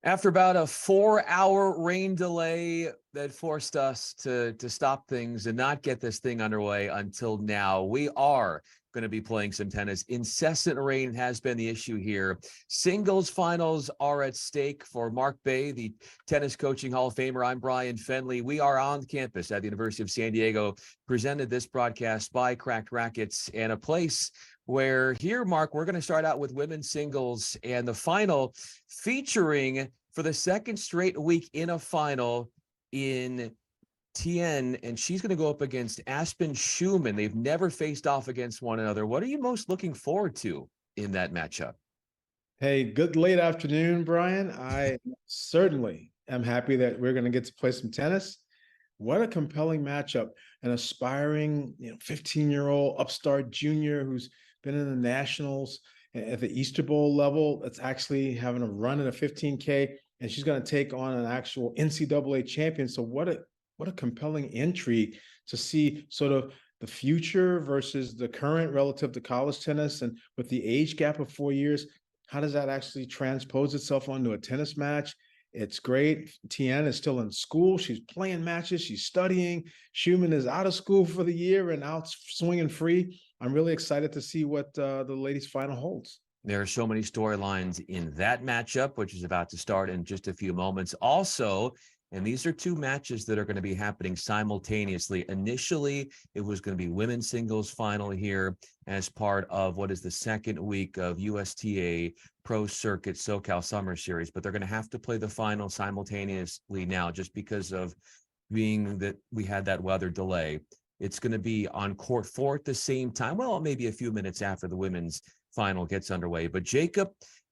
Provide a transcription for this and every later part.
After about a 4-hour rain delay that forced us to stop things and not get this thing underway until now, we are going to be playing some tennis. Incessant rain has been the issue here. Singles finals are at stake for Mark Bay, the Tennis Coaching Hall of Famer. I'm Brian Fenley. We are on campus at the University of San Diego, presented this broadcast by Cracked Rackets, and a place where here, Mark, we're going to start out with women's singles and the final featuring for the second straight week in a final in Tien, and she's going to go up against Aspen Schumann. They've never faced off against one another. What are you most looking forward to in that matchup? Hey, good late afternoon, Brian. I certainly am happy that we're going to get to play some tennis. What a compelling matchup. An aspiring, 15-year-old upstart junior who's been in the nationals at the Easter Bowl level. That's actually having a run in a 15K, and she's going to take on an actual NCAA champion. So what a compelling intrigue to see sort of the future versus the current relative to college tennis. And with the age gap of 4 years, how does that actually transpose itself onto a tennis match? It's great. Tien is still in school. She's playing matches. She's studying. Schumann is out of school for the year and out swinging free. I'm really excited to see what the ladies' final holds. There are so many storylines in that matchup, which is about to start in just a few moments. Also, and these are two matches that are going to be happening simultaneously. Initially, it was going to be women's singles final here as part of what is the second week of USTA Pro Circuit SoCal Summer Series, but they're going to have to play the final simultaneously now just because of being that we had that weather delay. It's going to be on court 4 at the same time. Well, maybe a few minutes after the women's final gets underway, but Jacob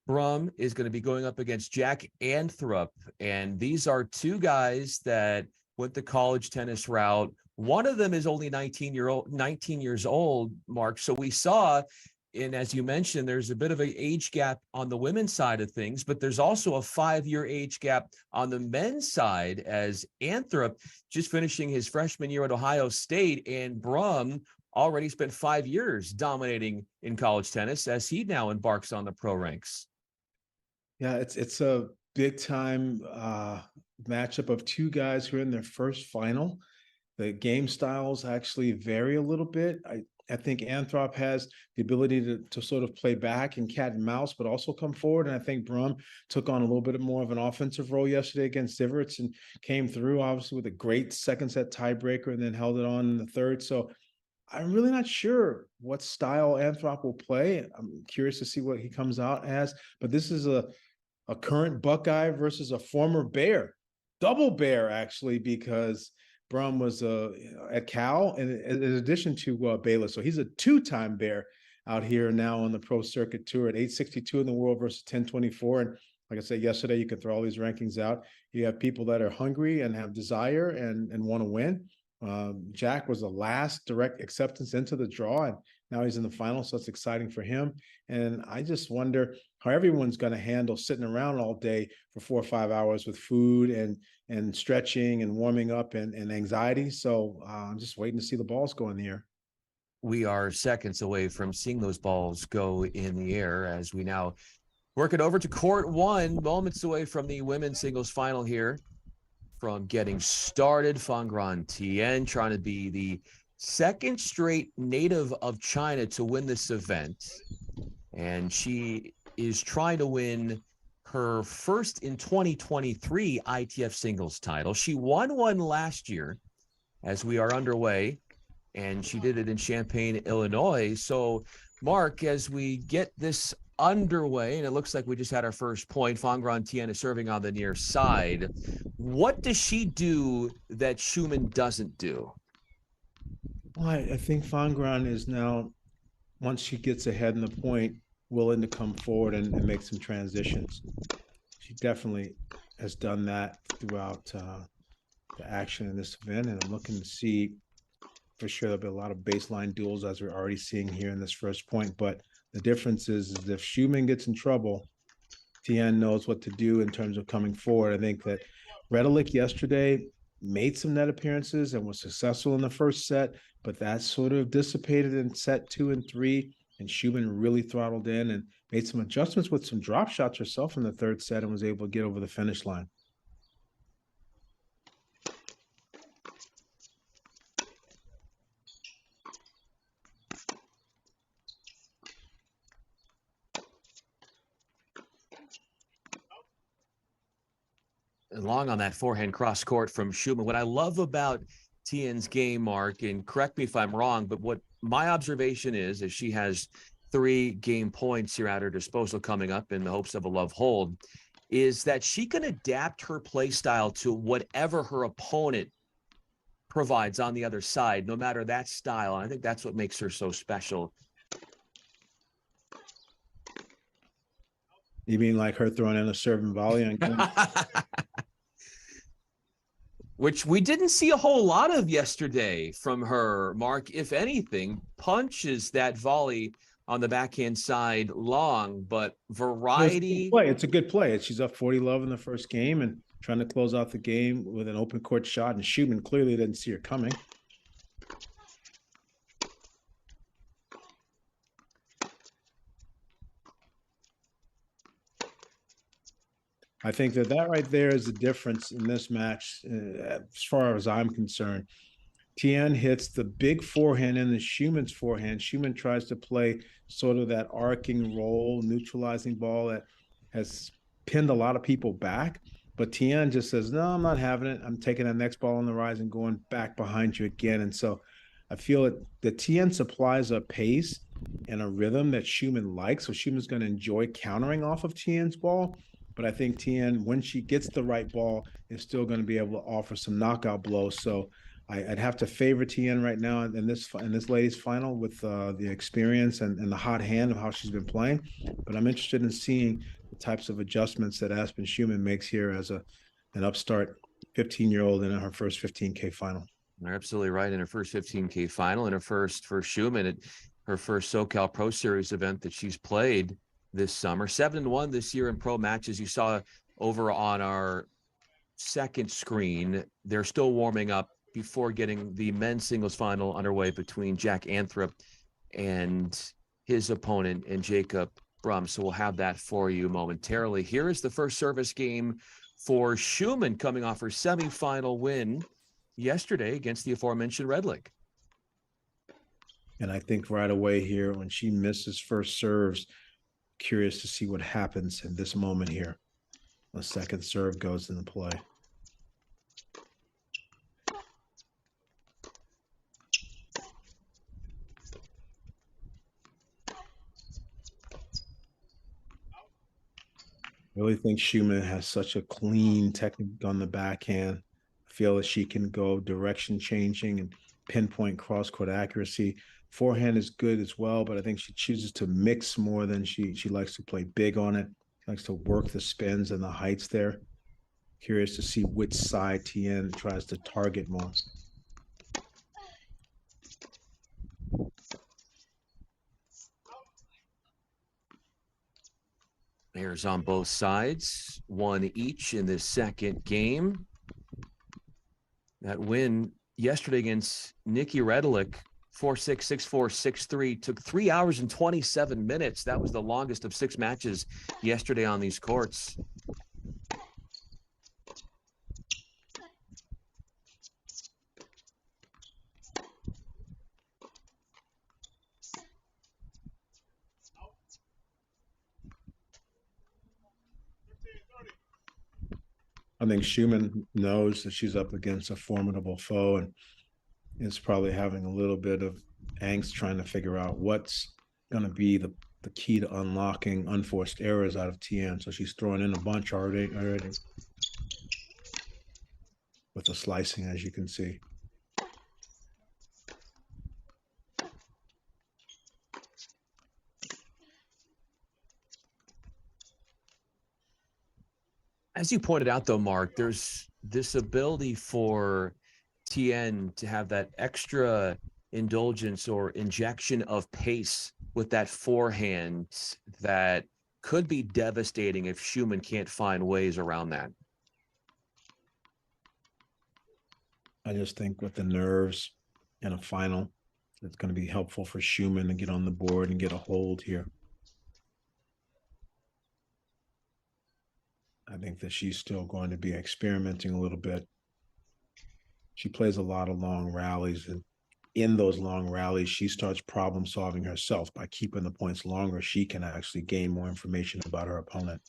Brumm is going to be going up against Jack Anthrop, and these are two guys that went the college tennis route. One of them is only 19 years old, Mark. So we saw, and as you mentioned, there's a bit of an age gap on the women's side of things, but there's also a 5-year age gap on the men's side, as Anthrop just finishing his freshman year at Ohio State, and Brumm already spent 5 years dominating in college tennis as he now embarks on the pro ranks. Yeah, it's a big time matchup of two guys who are in their first final. The game styles actually vary a little bit. I think Anthrop has the ability to sort of play back and cat and mouse, but also come forward. And I think Brumm took on a little bit more of an offensive role yesterday against Siverts and came through, obviously, with a great second set tiebreaker and then held it on in the third. So I'm really not sure what style Anthrop will play. I'm curious to see what he comes out as. But this is a current Buckeye versus a former Bear, double Bear actually, because Brumm was at Cal and in addition to Baylor. So he's a two-time Bear out here now on the pro circuit tour at 862 in the world versus 1024. And like I said yesterday, you can throw all these rankings out. You have people that are hungry and have desire and want to win. Jack was the last direct acceptance into the draw, and now he's in the final, so it's exciting for him. And I just wonder how everyone's going to handle sitting around all day for 4 or 5 hours with food and stretching and warming up and anxiety. So I'm just waiting to see the balls go in the air. We are seconds away from seeing those balls go in the air as we now work it over to court 1, moments away from the women's singles final here. From getting started, Fangran Tien trying to be the second straight native of China to win this event. And she is trying to win her first in 2023 ITF singles title. She won one last year as we are underway, and she did it in Champaign, Illinois. So, Mark, as we get this underway, and it looks like we just had our first point. Fangran Tien is serving on the near side. What does she do that Schumann doesn't do? Well, I think Fangran is now, once she gets ahead in the point, willing to come forward and make some transitions. She definitely has done that throughout the action in this event, and I'm looking to see for sure there'll be a lot of baseline duels as we're already seeing here in this first point. But the difference is if Schumann gets in trouble, Tien knows what to do in terms of coming forward. I think that Redelik yesterday made some net appearances and was successful in the first set, but that sort of dissipated in set 2 and 3. and Schumann really throttled in and made some adjustments with some drop shots herself in the third set and was able to get over the finish line. Long on that forehand cross court from Schumann. What I love about Tien's game, Mark, and correct me if I'm wrong, but what my observation is she has 3 game points here at her disposal coming up in the hopes of a love hold, is that she can adapt her play style to whatever her opponent provides on the other side, no matter that style. And I think that's what makes her so special. You mean like her throwing in a serving volley on game? Which we didn't see a whole lot of yesterday from her, Mark. If anything, punches that volley on the backhand side long, but variety. It's a good play. She's up 40-love in the first game and trying to close out the game with an open court shot, and Schumann clearly didn't see her coming. I think that right there is the difference in this match, as far as I'm concerned. Tien hits the big forehand in the Schumann's forehand. Schumann tries to play sort of that arcing roll, neutralizing ball that has pinned a lot of people back. But Tien just says, no, I'm not having it. I'm taking that next ball on the rise and going back behind you again. And so I feel that Tien supplies a pace and a rhythm that Schumann likes. So Schumann's going to enjoy countering off of Tien's ball. But I think Tien, when she gets the right ball, is still going to be able to offer some knockout blows. So I'd have to favor Tien right now in this ladies' final with the experience and the hot hand of how she's been playing. But I'm interested in seeing the types of adjustments that Aspen Schumann makes here as an upstart 15-year-old in her first 15K final. You're absolutely right. In her first 15K final, and her first for Schumann at her first SoCal Pro Series event that she's played this summer. 7-1 this year in pro matches. You saw over on our second screen, they're still warming up before getting the men's singles final underway between Jack Anthrop and his opponent and Jacob Brumm. So we'll have that for you momentarily. Here is the first service game for Schumann coming off her semifinal win yesterday against the aforementioned Redlick. And I think right away here, when she misses first serves, curious to see what happens in this moment here. The second serve goes into play. I really think Schumann has such a clean technique on the backhand. I feel that she can go direction changing and pinpoint cross-court accuracy. Forehand is good as well, but I think she chooses to mix more than she likes to play big on it. She likes to work the spins and the heights there. Curious to see which side Tien tries to target more. Pairs on both sides, one each in this second game. That win yesterday against Nikki Redlick, 4-6, 6-4, 6-3, took 3 hours and 27 minutes. That was the longest of 6 matches yesterday on these courts. I think Schumann knows that she's up against a formidable foe and is probably having a little bit of angst trying to figure out what's going to be the key to unlocking unforced errors out of Tien. So she's throwing in a bunch already with the slicing, as you can see. As you pointed out, though, Mark, there's this ability for Tien to have that extra indulgence or injection of pace with that forehand that could be devastating if Schumann can't find ways around that. I just think with the nerves in a final, It's going to be helpful for Schumann to get on the board and get a hold here. I think that she's still going to be experimenting a little bit. She plays a lot of long rallies, and in those long rallies, she starts problem solving herself. By keeping the points longer, she can actually gain more information about her opponent.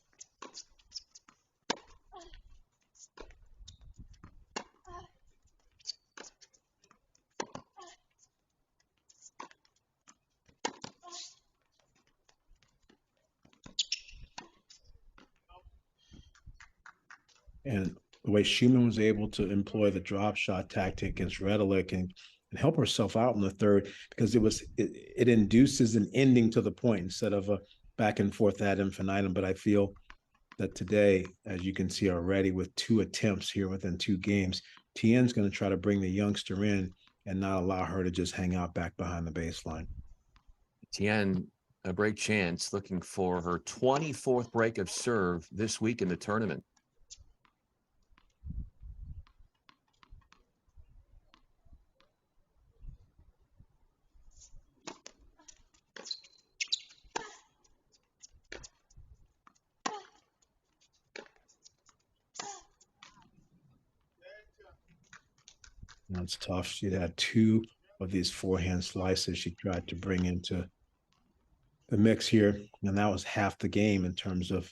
And the way Schumann was able to employ the drop shot tactic against Redelik and help herself out in the third, because it induces an ending to the point instead of a back and forth ad infinitum. But I feel that today, as you can see already, with 2 attempts here within 2 games, Tien's going to try to bring the youngster in and not allow her to just hang out back behind the baseline. Tien, a great chance, looking for her 24th break of serve this week in the tournament. That's tough. She'd had 2 of these forehand slices she tried to bring into the mix here, and that was half the game in terms of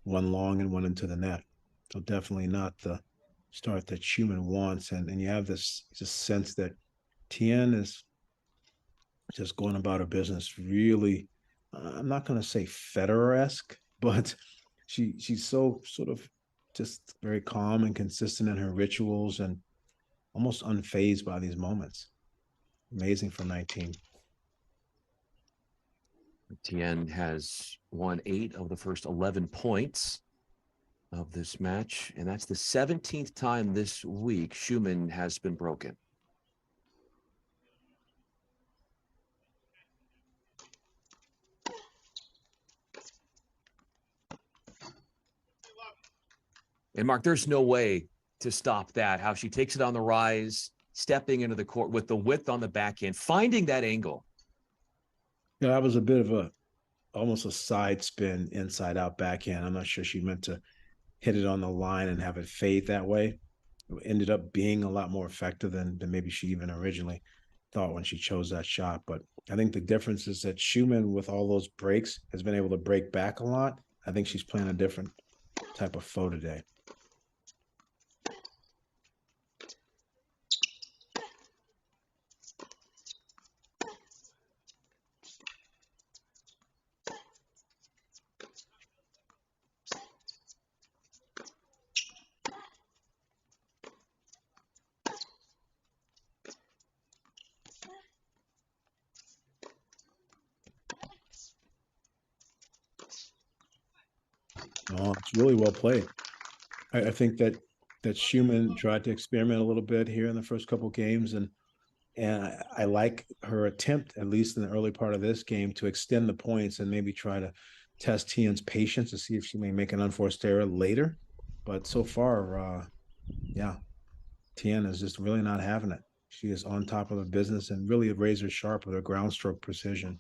1 long and 1 into the net. So definitely not the start that Schumann wants. And you have this just sense that Tien is just going about her business really, I'm not going to say Federer-esque, but she's so sort of just very calm and consistent in her rituals and almost unfazed by these moments. Amazing for 19. Tien has won 8 of the first 11 points of this match, and that's the 17th time this week Schumann has been broken. And Mark, there's no way to stop that. How she takes it on the rise, stepping into the court with the width on the backhand, finding that angle. Yeah, that was a bit of almost a side spin inside out backhand. I'm not sure she meant to hit it on the line and have it fade that way. It ended up being a lot more effective than maybe she even originally thought when she chose that shot. But I think the difference is that Schumann, with all those breaks, has been able to break back a lot. I think she's playing a different type of foe today. Oh, it's really well played. I think that Schumann tried to experiment a little bit here in the first couple of games, and I like her attempt, at least in the early part of this game, to extend the points and maybe try to test Tien's patience to see if she may make an unforced error later. But so far, yeah, Tien is just really not having it. She is on top of the business and really razor sharp with her ground stroke precision.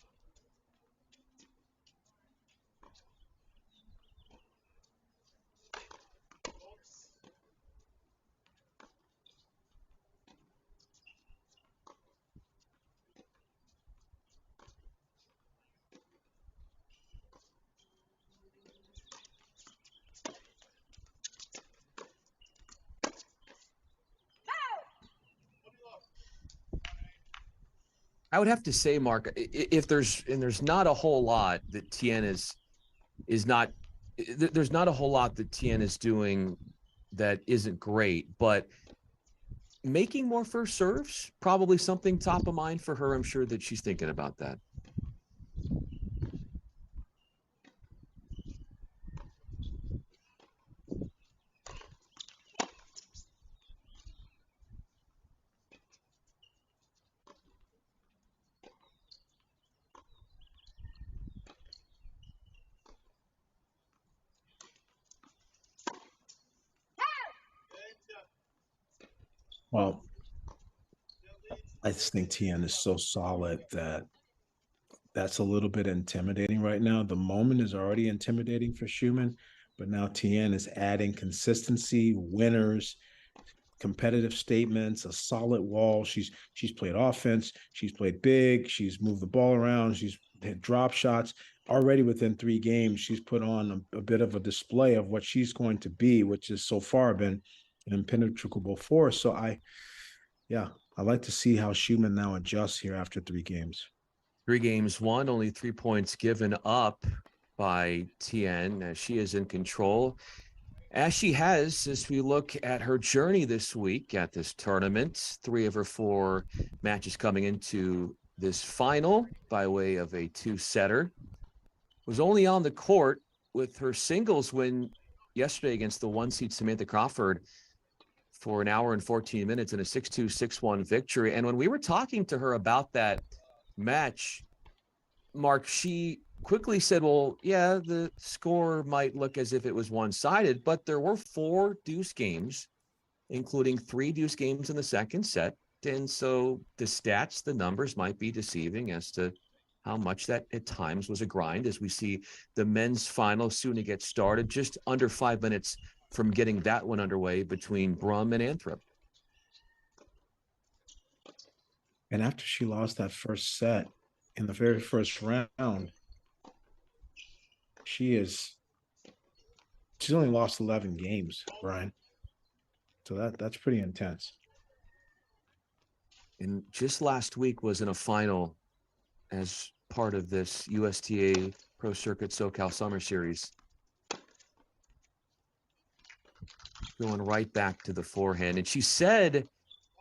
I would have to say, Mark, if there's not a whole lot that Tien is not, there's not a whole lot that Tien is doing that isn't great, but making more first serves, probably something top of mind for her. I'm sure that she's thinking about that. Well, I just think TN is so solid that that's a little bit intimidating right now. The moment is already intimidating for Schumann, but now TN is adding consistency, winners, competitive statements, a solid wall. She's played offense, she's played big, she's moved the ball around, she's hit drop shots. Already within 3 games, she's put on a bit of a display of what she's going to be, which has so far been an impenetrable force. So yeah, I like to see how Schumann now adjusts here after 3 games. 3 games won, only 3 points given up by Tien as she is in control. As she has, as we look at her journey this week at this tournament, 3 of her 4 matches coming into this final by way of a 2-setter. Was only on the court with her singles win yesterday against the 1-seed Samantha Crawford for an hour and 14 minutes in a 6-2, 6-1 victory. And when we were talking to her about that match, Mark, she quickly said, well, yeah, the score might look as if it was one-sided, but there were 4 deuce games, including 3 deuce games in the second set. And so the stats, the numbers might be deceiving as to how much that at times was a grind, as we see the men's final soon to get started, just under 5 minutes from getting that one underway between Brumm and Anthrop. And after she lost that first set in the very first round, she's only lost 11 games, Brian. So that's pretty intense. And just last week was in a final as part of this USTA Pro Circuit SoCal Summer Series. Going right back to the forehand. And she said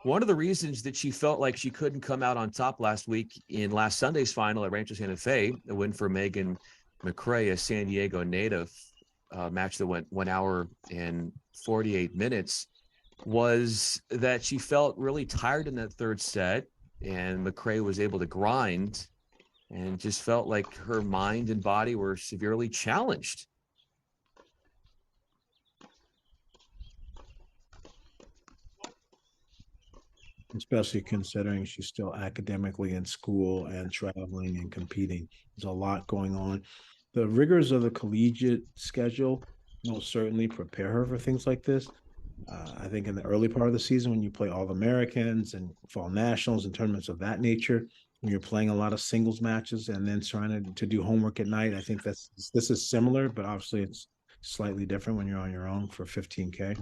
one of the reasons that she felt like she couldn't come out on top last week in last Sunday's final at Rancho Santa Fe, a win for Megan McRae, a San Diego native, match that went 1 hour and 48 minutes, was that she felt really tired in that third set, and McRae was able to grind and just felt like her mind and body were severely challenged. Especially considering she's still academically in school and traveling and competing. There's a lot going on. The rigors of the collegiate schedule most certainly prepare her for things like this. I think in the early part of the season, when you play all Americans and fall nationals and tournaments of that nature, when you're playing a lot of singles matches and then trying to do homework at night, I think this is similar, but obviously it's slightly different when you're on your own for 15K.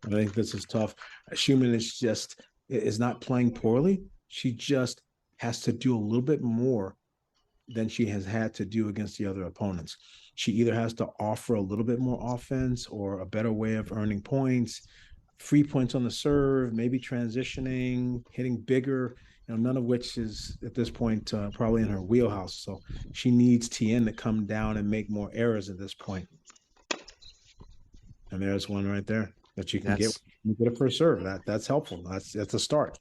I think this is tough. Schumann is not playing poorly. She just has to do a little bit more than she has had to do against the other opponents. She either has to offer a little bit more offense or a better way of earning points, free points on the serve, maybe transitioning, hitting bigger, none of which is at this point probably in her wheelhouse. So she needs Tien to come down and make more errors at this point. And there's one right there that you can get a first serve. That's helpful. That's a start.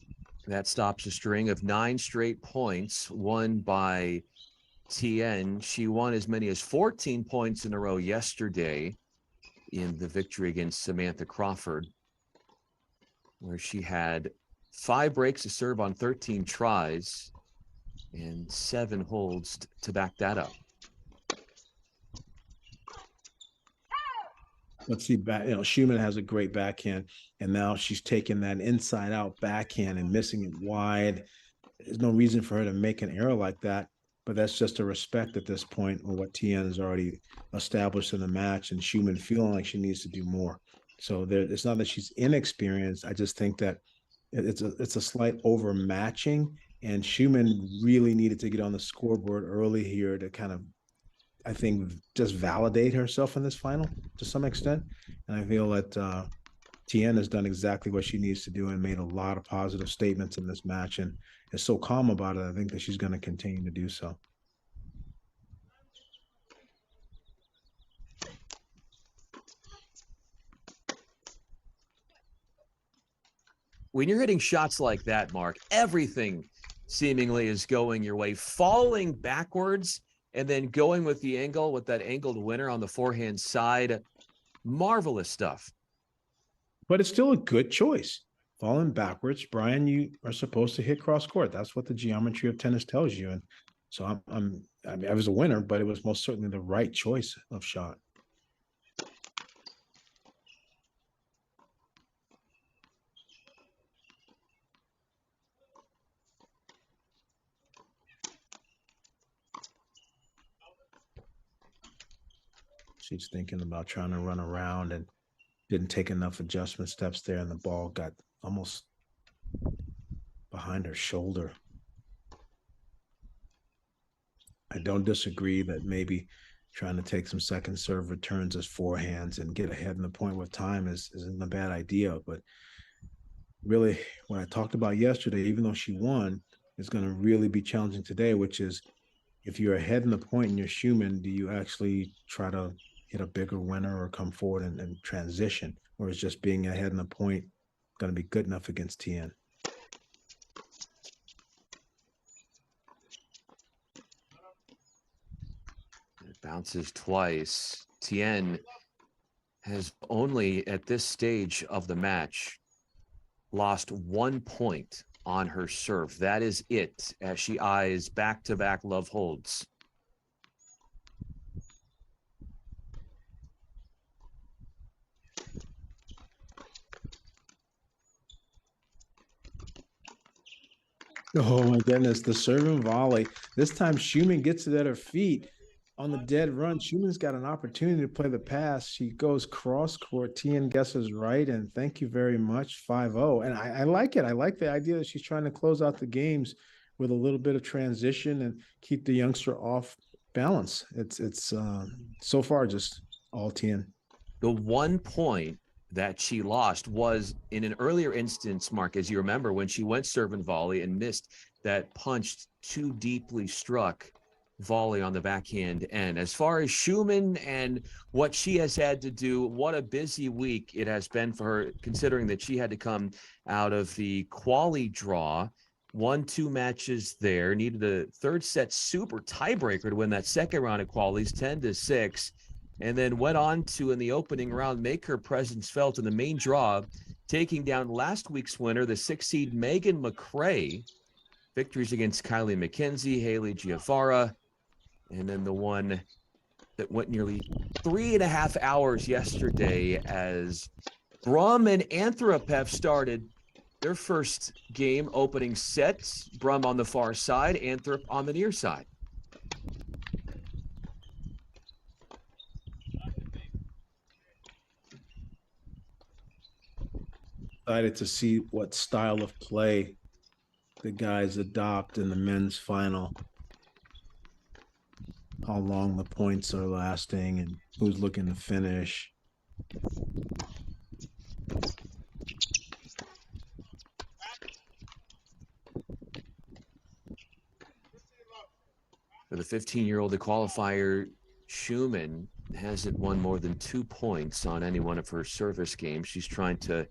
That stops a string of 9 straight points won by Tien. She won as many as 14 points in a row yesterday in the victory against Samantha Crawford, where she had 5 breaks to serve on 13 tries and 7 holds to back that up. Let's see, Schumann has a great backhand, and now she's taking that inside out backhand and missing it wide. There's no reason for her to make an error like that, but that's just a respect at this point on what Tien has already established in the match, and Schumann feeling like she needs to do more. So it's not that she's inexperienced. I just think that it's a slight overmatching, and Schumann really needed to get on the scoreboard early here to kind of, I think, just validate herself in this final to some extent. And I feel that Tien has done exactly what she needs to do and made a lot of positive statements in this match and is so calm about it. I think that she's going to continue to do so. When you're hitting shots like that, Mark, everything seemingly is going your way, falling backwards and then going with the angle with that angled winner on the forehand side. Marvelous stuff. But it's still a good choice. Falling backwards, Brian, you are supposed to hit cross court. That's what the geometry of tennis tells you. And so I mean, I was a winner, but it was most certainly the right choice of shot. She's thinking about trying to run around and didn't take enough adjustment steps there, and the ball got almost behind her shoulder. I don't disagree that maybe trying to take some second serve returns as forehands and get ahead in the point with time isn't a bad idea. But really, what I talked about yesterday, even though she won, is going to really be challenging today, which is if you're ahead in the point and you're Schumann, do you actually try to hit a bigger winner or come forward and transition? Or is just being ahead in the point going to be good enough against Tien? It bounces twice. Tien has only at this stage of the match lost 1 point on her serve. That is it, as she eyes back-to-back love holds. Oh my goodness, the serving volley. This time Schumann gets it at her feet on the dead run. Schumann's got an opportunity to play the pass. She goes cross court. Tien guesses right, and thank you very much, 5-0. And I like it. I like the idea that she's trying to close out the games with a little bit of transition and keep the youngster off balance. It's so far just all Tien. The 1 point that she lost was in an earlier instance, Mark, as you remember, when she went serve and volley and missed that punched too deeply struck volley on the backhand end. As far as Schumann and what she has had to do, what a busy week it has been for her, considering that she had to come out of the quali draw, won 2 matches there, needed a third set super tiebreaker to win that second round of qualies, 10-6. And then went on to, in the opening round, make her presence felt in the main draw, taking down last week's winner, the 6 seed Megan McRae. Victories against Kylie McKenzie, Haley Giafara, and then the one that went nearly 3.5 hours yesterday as Brumm and Anthropep started their first game opening set. Brumm on the far side, Anthrop on the near side. Excited to see what style of play the guys adopt in the men's final. How long the points are lasting and who's looking to finish. For the 15-year-old, the qualifier, Schumann hasn't won more than 2 points on any one of her service games. She's trying to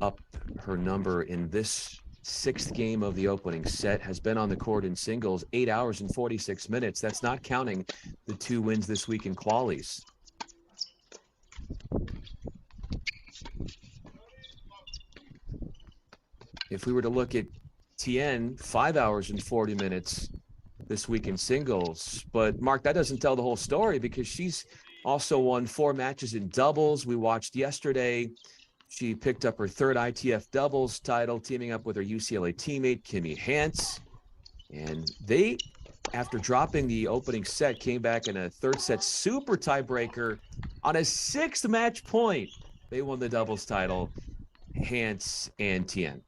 up her number in this 6th game of the opening set, has been on the court in singles 8 hours and 46 minutes. That's not counting the 2 wins this week in qualies. If we were to look at Tien, 5 hours and 40 minutes this week in singles. But Mark, that doesn't tell the whole story because she's also won 4 matches in doubles. We watched yesterday. She picked up her 3rd ITF doubles title, teaming up with her UCLA teammate, Kimmi Hance. And they, after dropping the opening set, came back in a 3rd set super tiebreaker on a 6th match point. They won the doubles title, Hance and Tien.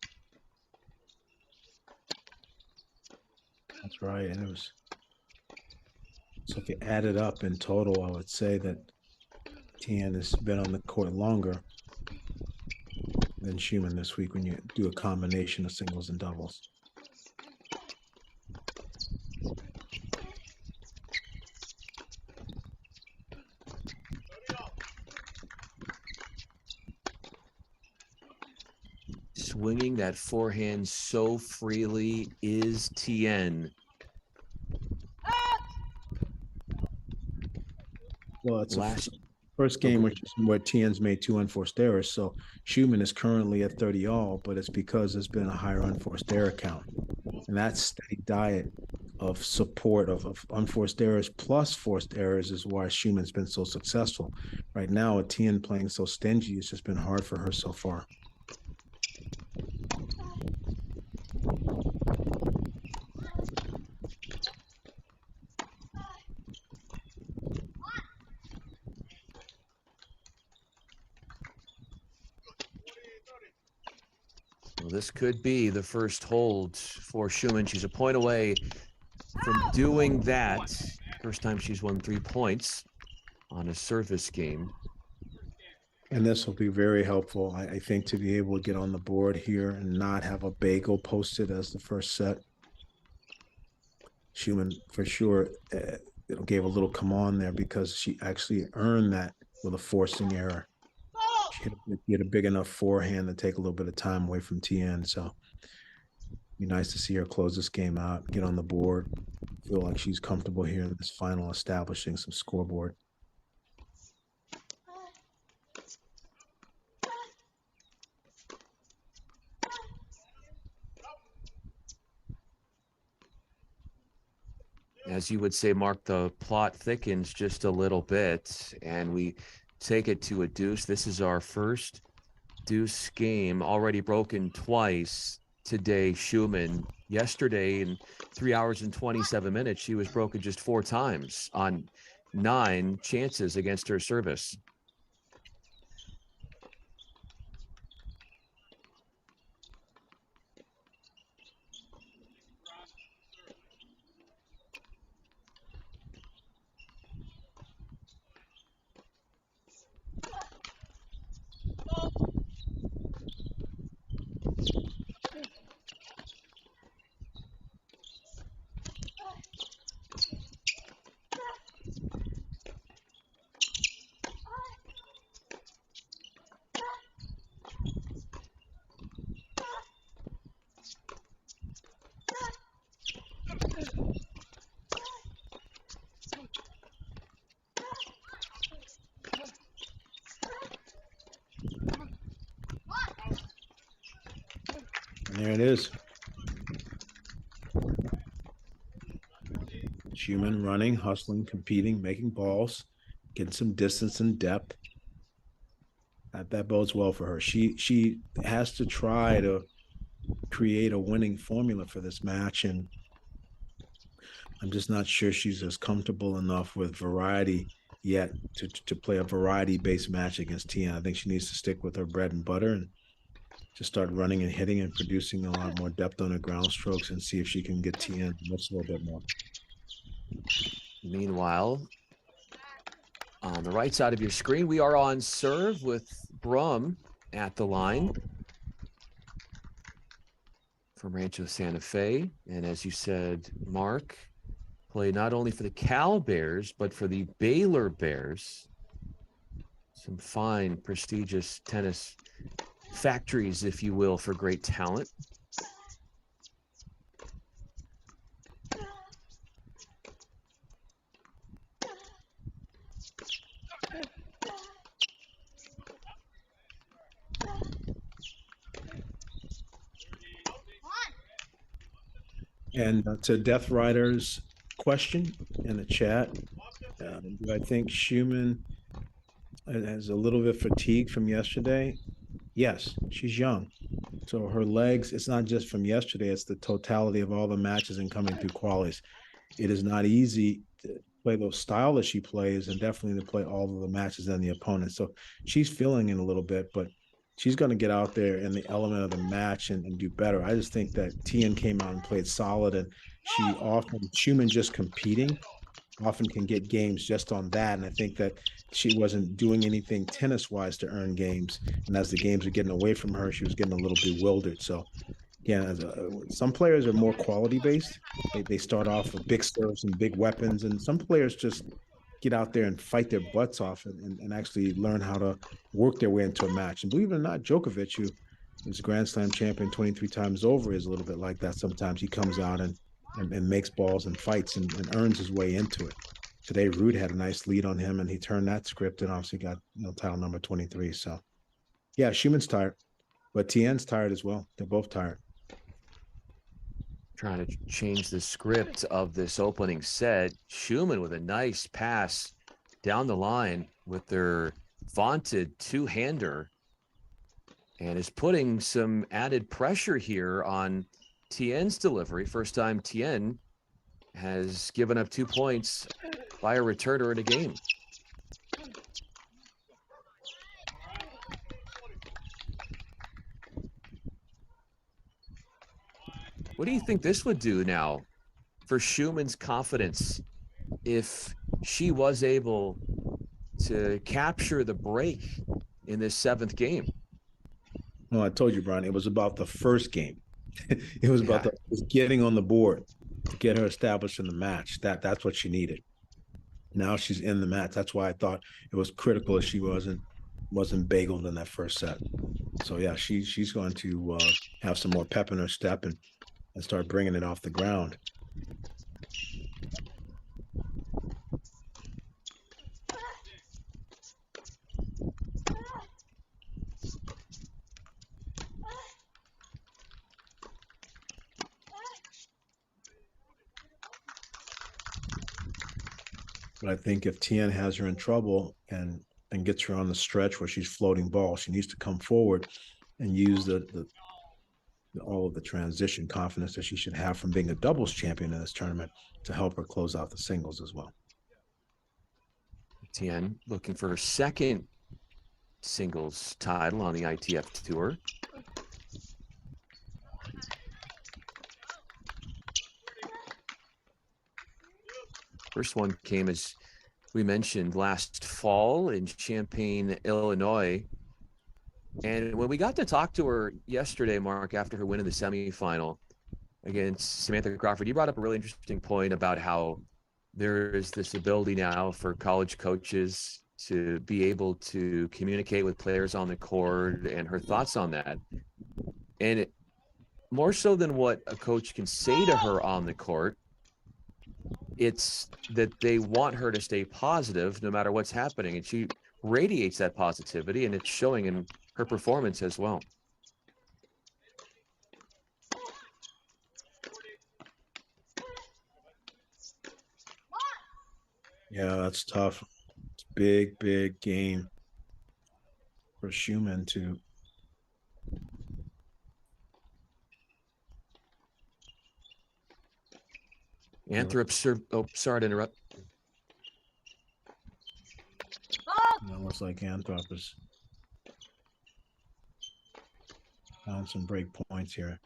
That's right. And it was, so if you add it up in total, I would say that Tien has been on the court longer than Schumann this week when you do a combination of singles and doubles. Swinging that forehand so freely is Tien. Well, it's first game, which is where Tien's made 2 unforced errors. So Schumann is currently at 30 all, but it's because there's been a higher unforced error count. And that steady diet of support of unforced errors plus forced errors is why Schumann's been so successful. Right now, with Tien playing so stingy, it's just been hard for her so far. Well, this could be the first hold for Schumann. She's a point away from doing that. First time she's won 3 points on a service game. And this will be very helpful, I think, to be able to get on the board here and not have a bagel posted as the first set. Schumann, for sure, gave a little come on there because she actually earned that with a forcing error. She had a big enough forehand to take a little bit of time away from Tien. So it'd be nice to see her close this game out, get on the board, feel like she's comfortable here in this final, establishing some scoreboard. As you would say, Mark, the plot thickens just a little bit, and we take it to a deuce. This is our first deuce game, already broken twice today. Schumann, yesterday in 3 hours and 27 minutes, she was broken just 4 times on 9 chances against her service. And there it is. Schumann running, hustling, competing, making balls, getting some distance and depth. That bodes well for her. She has to try to create a winning formula for this match, and I'm just not sure she's as comfortable enough with variety yet to play a variety-based match against Tien. I think she needs to stick with her bread and butter and just start running and hitting and producing a lot more depth on her ground strokes and see if she can get Tien just a little bit more. Meanwhile, on the right side of your screen, we are on serve with Brumm at the line from Rancho Santa Fe. And as you said, Mark, play not only for the Cal Bears, but for the Baylor Bears. Some fine, prestigious tennis factories, if you will, for great talent. And to Death Rider's question in the chat, do I think Schumann has a little bit fatigued from yesterday? Yes, she's young. So her legs, it's not just from yesterday, it's the totality of all the matches and coming through qualies. It is not easy to play the style that she plays and definitely to play all of the matches and the opponent. So she's feeling it a little bit, but she's going to get out there in the element of the match and do better. I just think that Tien came out and played solid, and she often, Schumann just competing often can get games just on that. And I think that she wasn't doing anything tennis-wise to earn games. And as the games were getting away from her, she was getting a little bewildered. So yeah, some players are more quality-based. They start off with big serves and big weapons, and some players just get out there and fight their butts off and actually learn how to work their way into a match. And believe it or not, Djokovic, who is Grand Slam champion 23 times over, is a little bit like that. Sometimes he comes out and makes balls and fights and earns his way into it. Today, Ruud had a nice lead on him, and he turned that script and obviously got title number 23. So, yeah, Schumann's tired, but Tien's tired as well. They're both tired. Trying to change the script of this opening set. Schumann with a nice pass down the line with their vaunted two-hander, and is putting some added pressure here on Tien's delivery. First time Tien has given up 2 points by a returner in a game. What do you think this would do now for Schumann's confidence if she was able to capture the break in this 7th game? No, I told you, Brian, it was about the first game. It was about getting on the board to get her established in the match. That's what she needed. Now she's in the match. That's why I thought it was critical that she wasn't bageled in that first set. So yeah, she's going to have some more pep in her step and start bringing it off the ground. But I think if Tien has her in trouble and gets her on the stretch where she's floating ball, she needs to come forward and use all of the transition confidence that she should have from being a doubles champion in this tournament to help her close out the singles as well. Tien looking for her second singles title on the ITF Tour. First one came, as we mentioned, last fall in Champaign, Illinois. And when we got to talk to her yesterday, Mark, after her win in the semifinal against Samantha Crawford, you brought up a really interesting point about how there is this ability now for college coaches to be able to communicate with players on the court, and her thoughts on that. And more so than what a coach can say to her on the court, it's that they want her to stay positive no matter what's happening. And she radiates that positivity, and it's showing in her performance as well. Yeah, that's tough. It's big game for Schumann to Anthrop, oh, sorry to interrupt. It looks like Anthrop is found some break points here.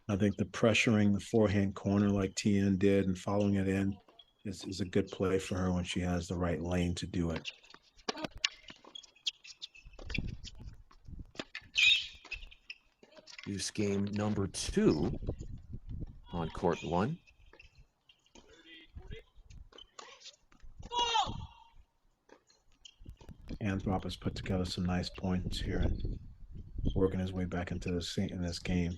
I think the pressuring the forehand corner like Tien did and following it in is a good play for her when she has the right lane to do it. Use game number 2 on court 1. Anthrop has put together some nice points here and working his way back into this game.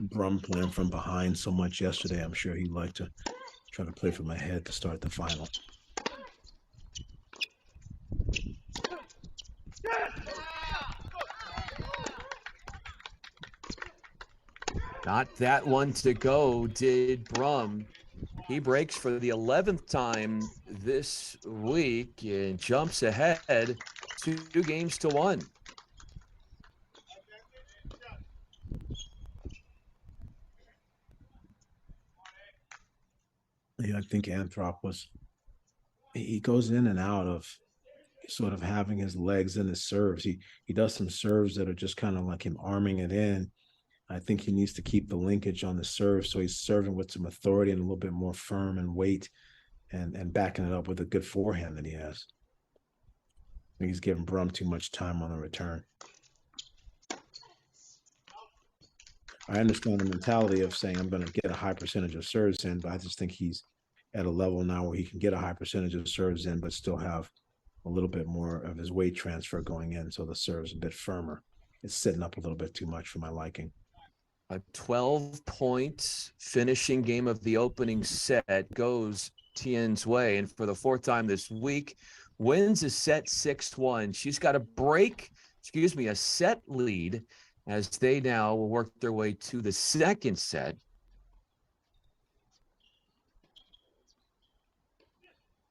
Brumm playing from behind so much yesterday. I'm sure he'd like to try to play from ahead to start the final. Not that one to go, did Brumm. He breaks for the 11th time this week and jumps ahead 2-1. Yeah, I think he goes in and out of sort of having his legs in his serves. He does some serves that are just kind of like him arming it in. I think he needs to keep the linkage on the serve, so he's serving with some authority and a little bit more firm and weight, and backing it up with a good forehand that he has. I think he's giving Brumm too much time on the return. I understand the mentality of saying I'm going to get a high percentage of serves in, but I just think he's at a level now where he can get a high percentage of serves in, but still have a little bit more of his weight transfer going in, so the serve's a bit firmer. It's sitting up a little bit too much for my liking. A 12-point finishing game of the opening set goes Tien's way, and for the 4th time this week, wins a set 6-1. She's got a set lead as they now will work their way to the 2nd set.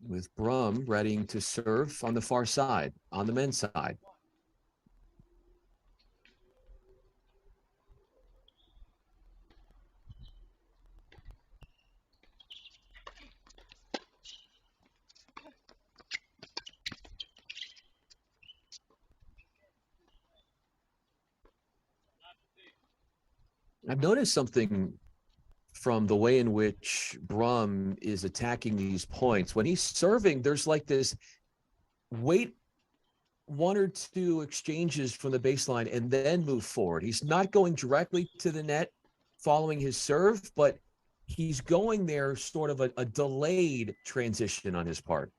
With Brumm readying to serve on the far side, on the men's side. I've noticed something from the way in which Brumm is attacking these points. When he's serving, there's like this wait 1 or 2 exchanges from the baseline and then move forward. He's not going directly to the net following his serve, but he's going there sort of a delayed transition on his part.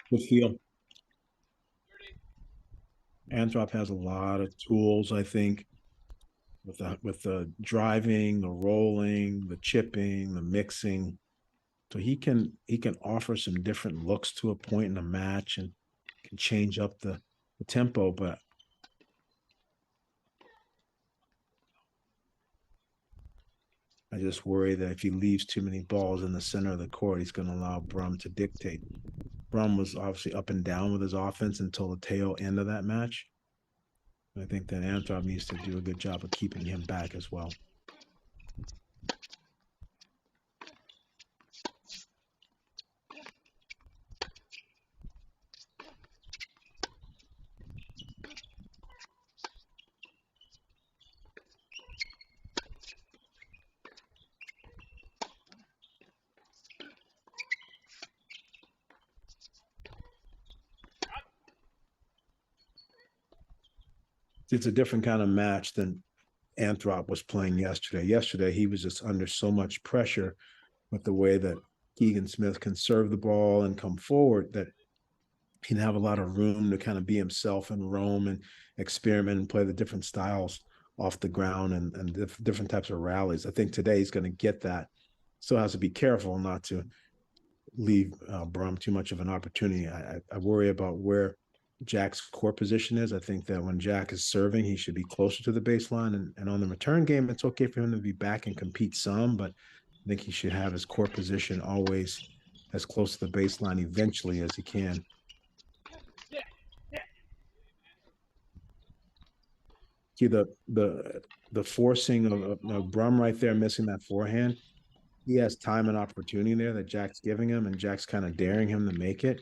Good feel. Anthrop has a lot of tools, I think, with the driving, the rolling, the chipping, the mixing. So he can offer some different looks to a point in a match and can change up the tempo, but I just worry that if he leaves too many balls in the center of the court, he's going to allow Brumm to dictate. Brumm was obviously up and down with his offense until the tail end of that match. I think that Anthrop needs to do a good job of keeping him back as well. It's a different kind of match than Anthrop was playing yesterday. Yesterday, he was just under so much pressure with the way that Keegan Smith can serve the ball and come forward that he didn't have a lot of room to kind of be himself and roam and experiment and play the different styles off the ground and different types of rallies. I think today he's going to get that. Still has to be careful not to leave Brumm too much of an opportunity. I worry about where Jack's core position is. I think that when Jack is serving, he should be closer to the baseline. And on the return game, it's okay for him to be back and compete some, but I think he should have his core position always as close to the baseline eventually as he can. See the forcing of Brumm right there, missing that forehand. He has time and opportunity there that Jack's giving him, and Jack's kind of daring him to make it.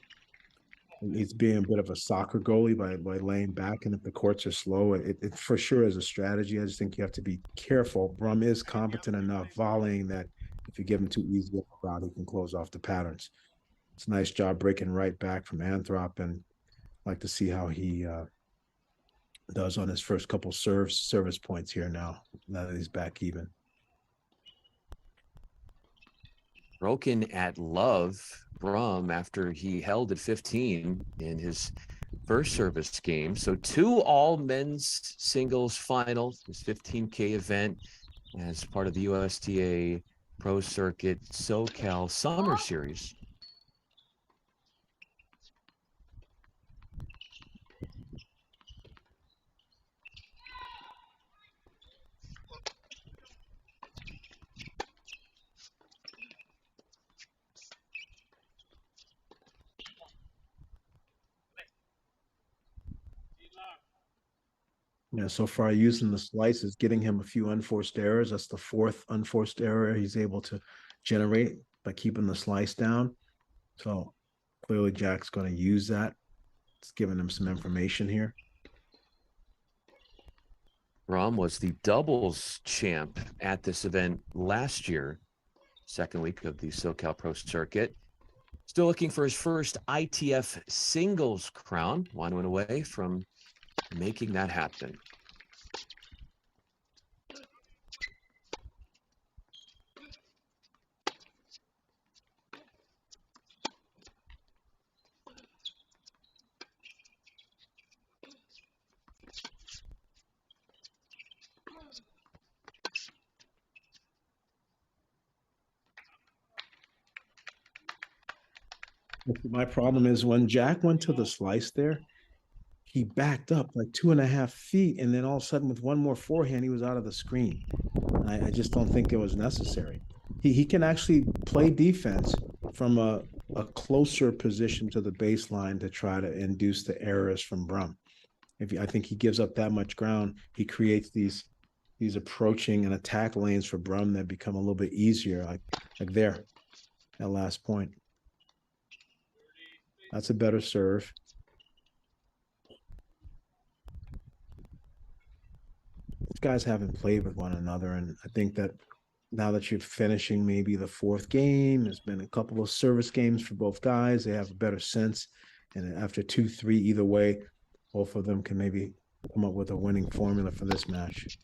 He's being a bit of a soccer goalie by laying back, and if the courts are slow, it for sure is a strategy. I just think you have to be careful. Brumm is competent enough volleying that if you give him too easy a crowd, he can close off the patterns. It's a nice job breaking right back from Anthrop, and I'd like to see how he does on his first couple service points here now that he's back even. Broken at love, Brumm, after he held at 15 in his first service game. So 2 all men's singles finals, this 15K event as part of the USTA Pro Circuit SoCal Summer Series. Yeah, so far using the slice is getting him a few unforced errors. That's the 4th unforced error he's able to generate by keeping the slice down. So clearly Jack's going to use that. It's giving him some information here. Brumm was the doubles champ at this event last year, second week of the SoCal Pro Circuit. Still looking for his first ITF singles crown. 1 win away from making that happen. My problem is when Jack went to the slice there, he backed up like 2.5 feet, and then all of a sudden with one more forehand, he was out of the screen. I just don't think it was necessary. He can actually play defense from a closer position to the baseline to try to induce the errors from Brumm. I think he gives up that much ground, he creates these approaching and attack lanes for Brumm that become a little bit easier, like there, that last point. That's a better serve. These guys haven't played with one another, and I think that now that you're finishing maybe the 4th game, there's been a couple of service games for both guys. They have a better sense, and after 2-3, either way, both of them can maybe come up with a winning formula for this match.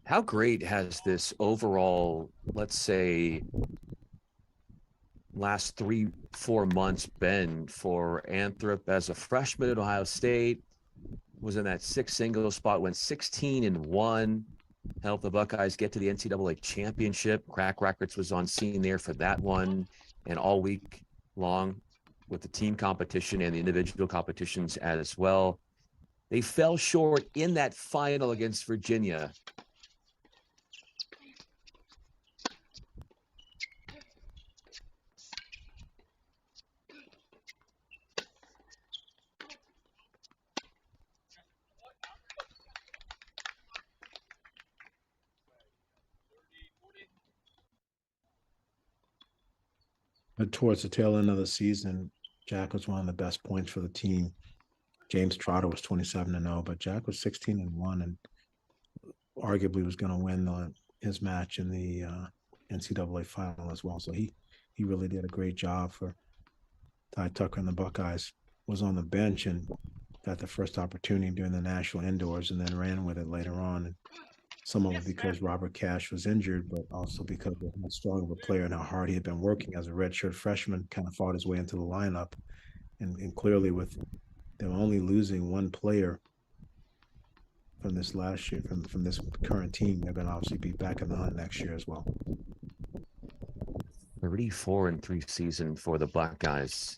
How great has this overall, let's say, last 3-4 months been for Anthrop as a freshman at Ohio State? Was in that 6 single spot, went 16-1, helped the Buckeyes get to the NCAA championship. Crack Records was on scene there for that one, and all week long with the team competition and the individual competitions as well. They fell short in that final against Virginia. But towards the tail end of the season, Jack was one of the best points for the team. James Trotter was 27-0, but Jack was 16-1 and arguably was going to win his match in the NCAA final as well. So he really did a great job for Ty Tucker and the Buckeyes. Was on the bench and got the first opportunity during the national indoors and then ran with it later on. And some of it because Robert Cash was injured, but also because of how strong of a player and how hard he had been working as a redshirt freshman, kind of fought his way into the lineup. And clearly with them only losing one player from this last year, from this current team, they're going to obviously be back in the hunt next year as well. 34-3 season for the Buckeyes.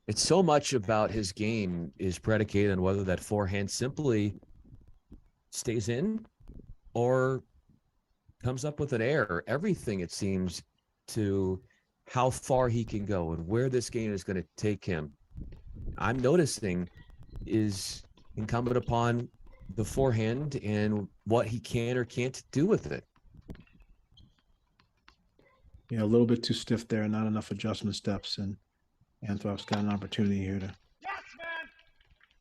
It's so much about his game is predicated on whether that forehand simply stays in or comes up with an error. Everything, it seems, to how far he can go and where this game is going to take him, I'm noticing, is incumbent upon the forehand and what he can or can't do with it. Yeah, a little bit too stiff there, not enough adjustment steps, and Anthrop's got an opportunity here to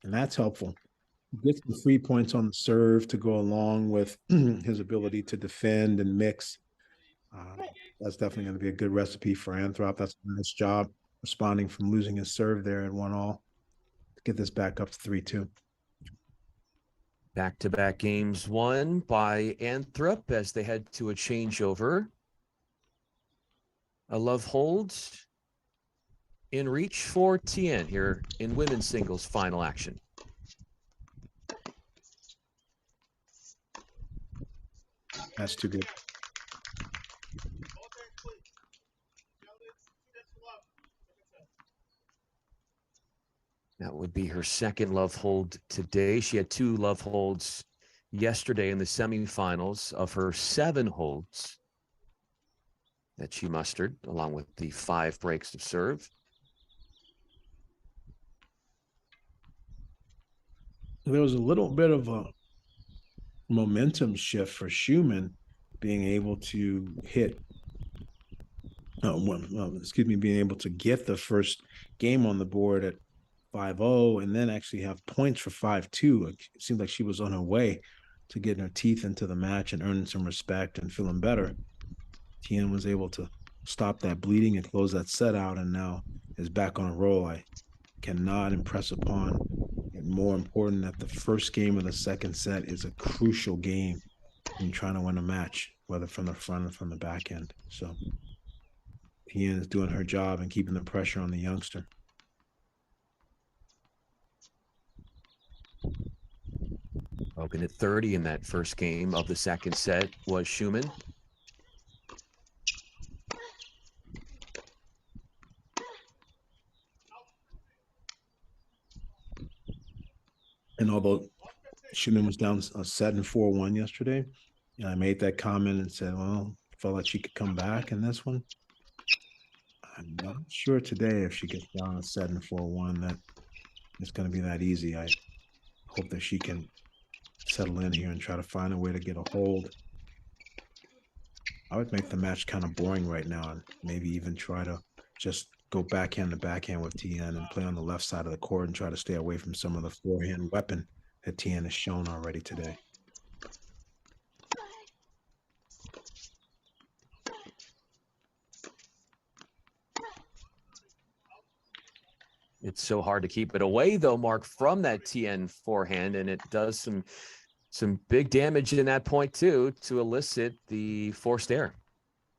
And that's helpful. Get some free points on the serve to go along with his ability to defend and mix. That's definitely going to be a good recipe for Anthrop. That's a nice job responding from losing his serve there at 1-all. Get this back up to 3-2. Back-to-back games won by Anthrop as they head to a changeover. A love hold in reach for Tien here in women's singles final action. That's too good. That would be her second love hold today. She had 2 love holds yesterday in the semifinals of her 7 holds that she mustered, along with the 5 breaks of serve. There was a little bit of a momentum shift for Schumann being able to hit being able to get the first game on the board at 5-0 and then actually have points for 5-2. It seemed like she was on her way to getting her teeth into the match and earning some respect and feeling better. Tien was able to stop that bleeding and close that set out, and now is back on a roll. I cannot impress upon it more important that the first game of the second set is a crucial game in trying to win a match, whether from the front or from the back end. So Tien is doing her job and keeping the pressure on the youngster. Hogan at 30 in that first game of the second set was Schumann. And although Schumann was down a set and 4-1 yesterday, and I made that comment and said, well, felt like she could come back in this one. I'm not sure today if she gets down a set and 4-1 that it's going to be that easy. I hope that she can settle in here and try to find a way to get a hold. I would make the match kind of boring right now and maybe even try to just go backhand to backhand with Tien and play on the left side of the court and try to stay away from some of the forehand weapon that Tien has shown already today. It's so hard to keep it away, though, Mark, from that Tien forehand, and it does some big damage in that point, too, to elicit the forced error.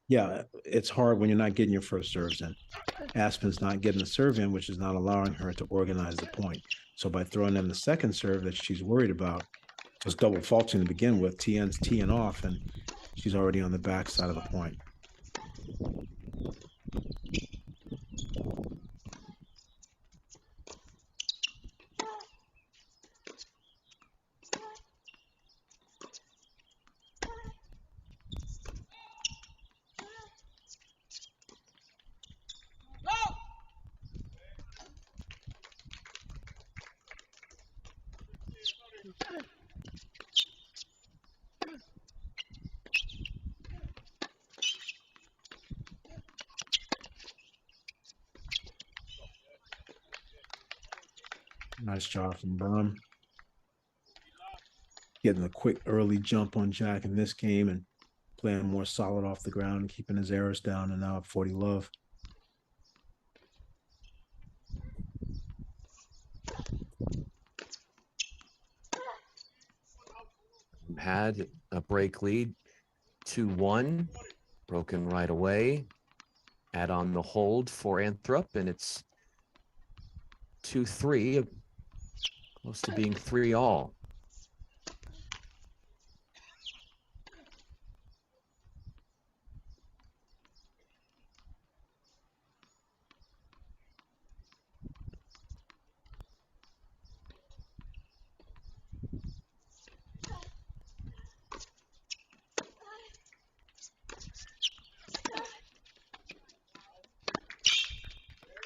Yeah, it's hard when you're not getting your first serves in. Aspen's not getting the serve in, which is not allowing her to organize the point. So by throwing in the second serve that she's worried about, just double faulting to begin with, Tien's teeing off, and she's already on the back side of the point. Nice job from Brumm. Getting a quick early jump on Jack in this game and playing more solid off the ground and keeping his errors down, and now at 40 love. Had a break lead, 2-1, broken right away. Add on the hold for Anthrop, and it's 2-3, close to being 3-all.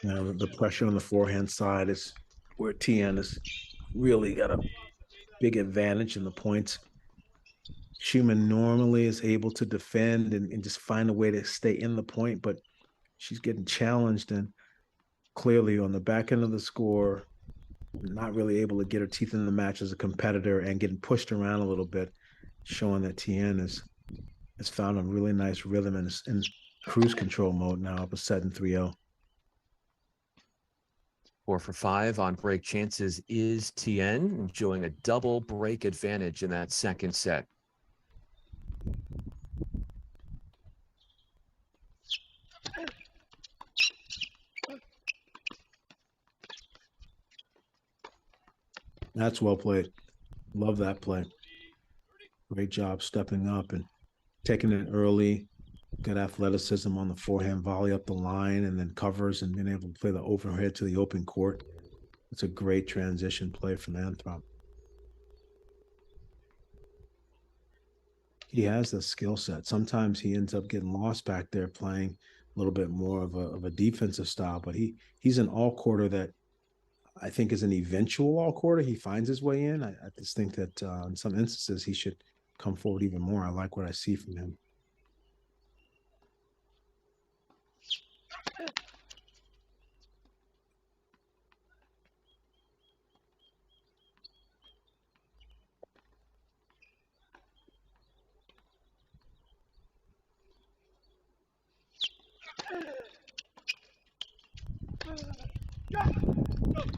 You know, the pressure on the forehand side is where Tien has really got a big advantage in the points. Schumann normally is able to defend and just find a way to stay in the point, but she's getting challenged, and clearly on the back end of the score, not really able to get her teeth in the match as a competitor and getting pushed around a little bit, showing that Tien has found a really nice rhythm and is in cruise control mode now, up a set in 3-0. 4 for 5 on break chances is Tien, enjoying a double break advantage in that second set. That's well played. Love that play. Great job stepping up and taking it early. Good athleticism on the forehand volley up the line, and then covers and being able to play the overhead to the open court. It's a great transition play from Anthrop. He has the skill set. Sometimes he ends up getting lost back there playing a little bit more of a defensive style, but he's an all quarter that I think is an eventual all quarter. He finds his way in. I just think that in some instances he should come forward even more. I like what I see from him.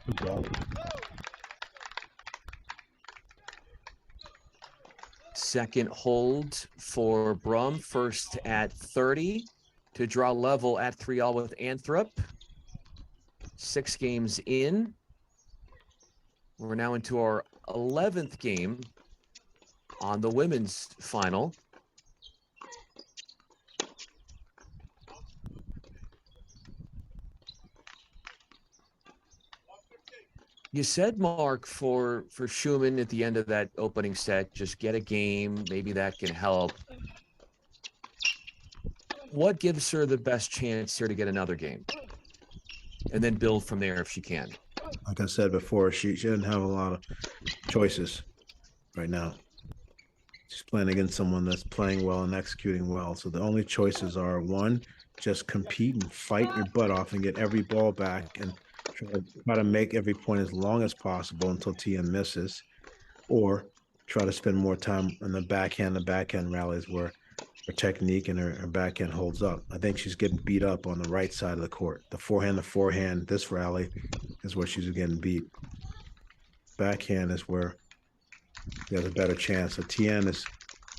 Good ball. Second hold for Brumm, first at 30 to draw level at 3-all with Anthrop. 6 games in. We're now into our 11th game on the women's final. You said, Mark, for Schumann at the end of that opening set, just get a game. Maybe that can help. What gives her the best chance here to get another game? And then build from there if she can. Like I said before, she doesn't have a lot of choices right now. She's playing against someone that's playing well and executing well. So the only choices are, one, just compete and fight your butt off and get every ball back and try to make every point as long as possible until Tien misses, or try to spend more time on the backhand rallies where her technique and her backhand holds up. I think she's getting beat up on the right side of the court. The forehand, this rally is where she's getting beat. Backhand is where she has a better chance. So Tien is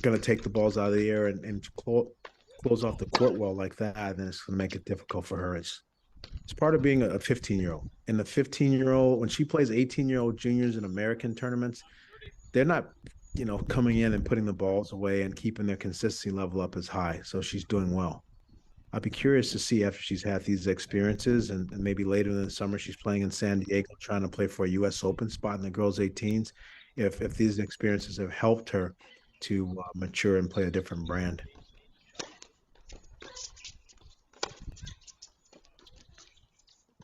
going to take the balls out of the air and close off the court well like that, then it's going to make it difficult for her. It's part of being a 15-year-old. And the 15-year-old, when she plays 18-year-old juniors in American tournaments, they're not, coming in and putting the balls away and keeping their consistency level up as high. So she's doing well. I'd be curious to see after she's had these experiences and maybe later in the summer she's playing in San Diego, trying to play for a U.S. Open spot in the girls' 18s, if these experiences have helped her to mature and play a different brand.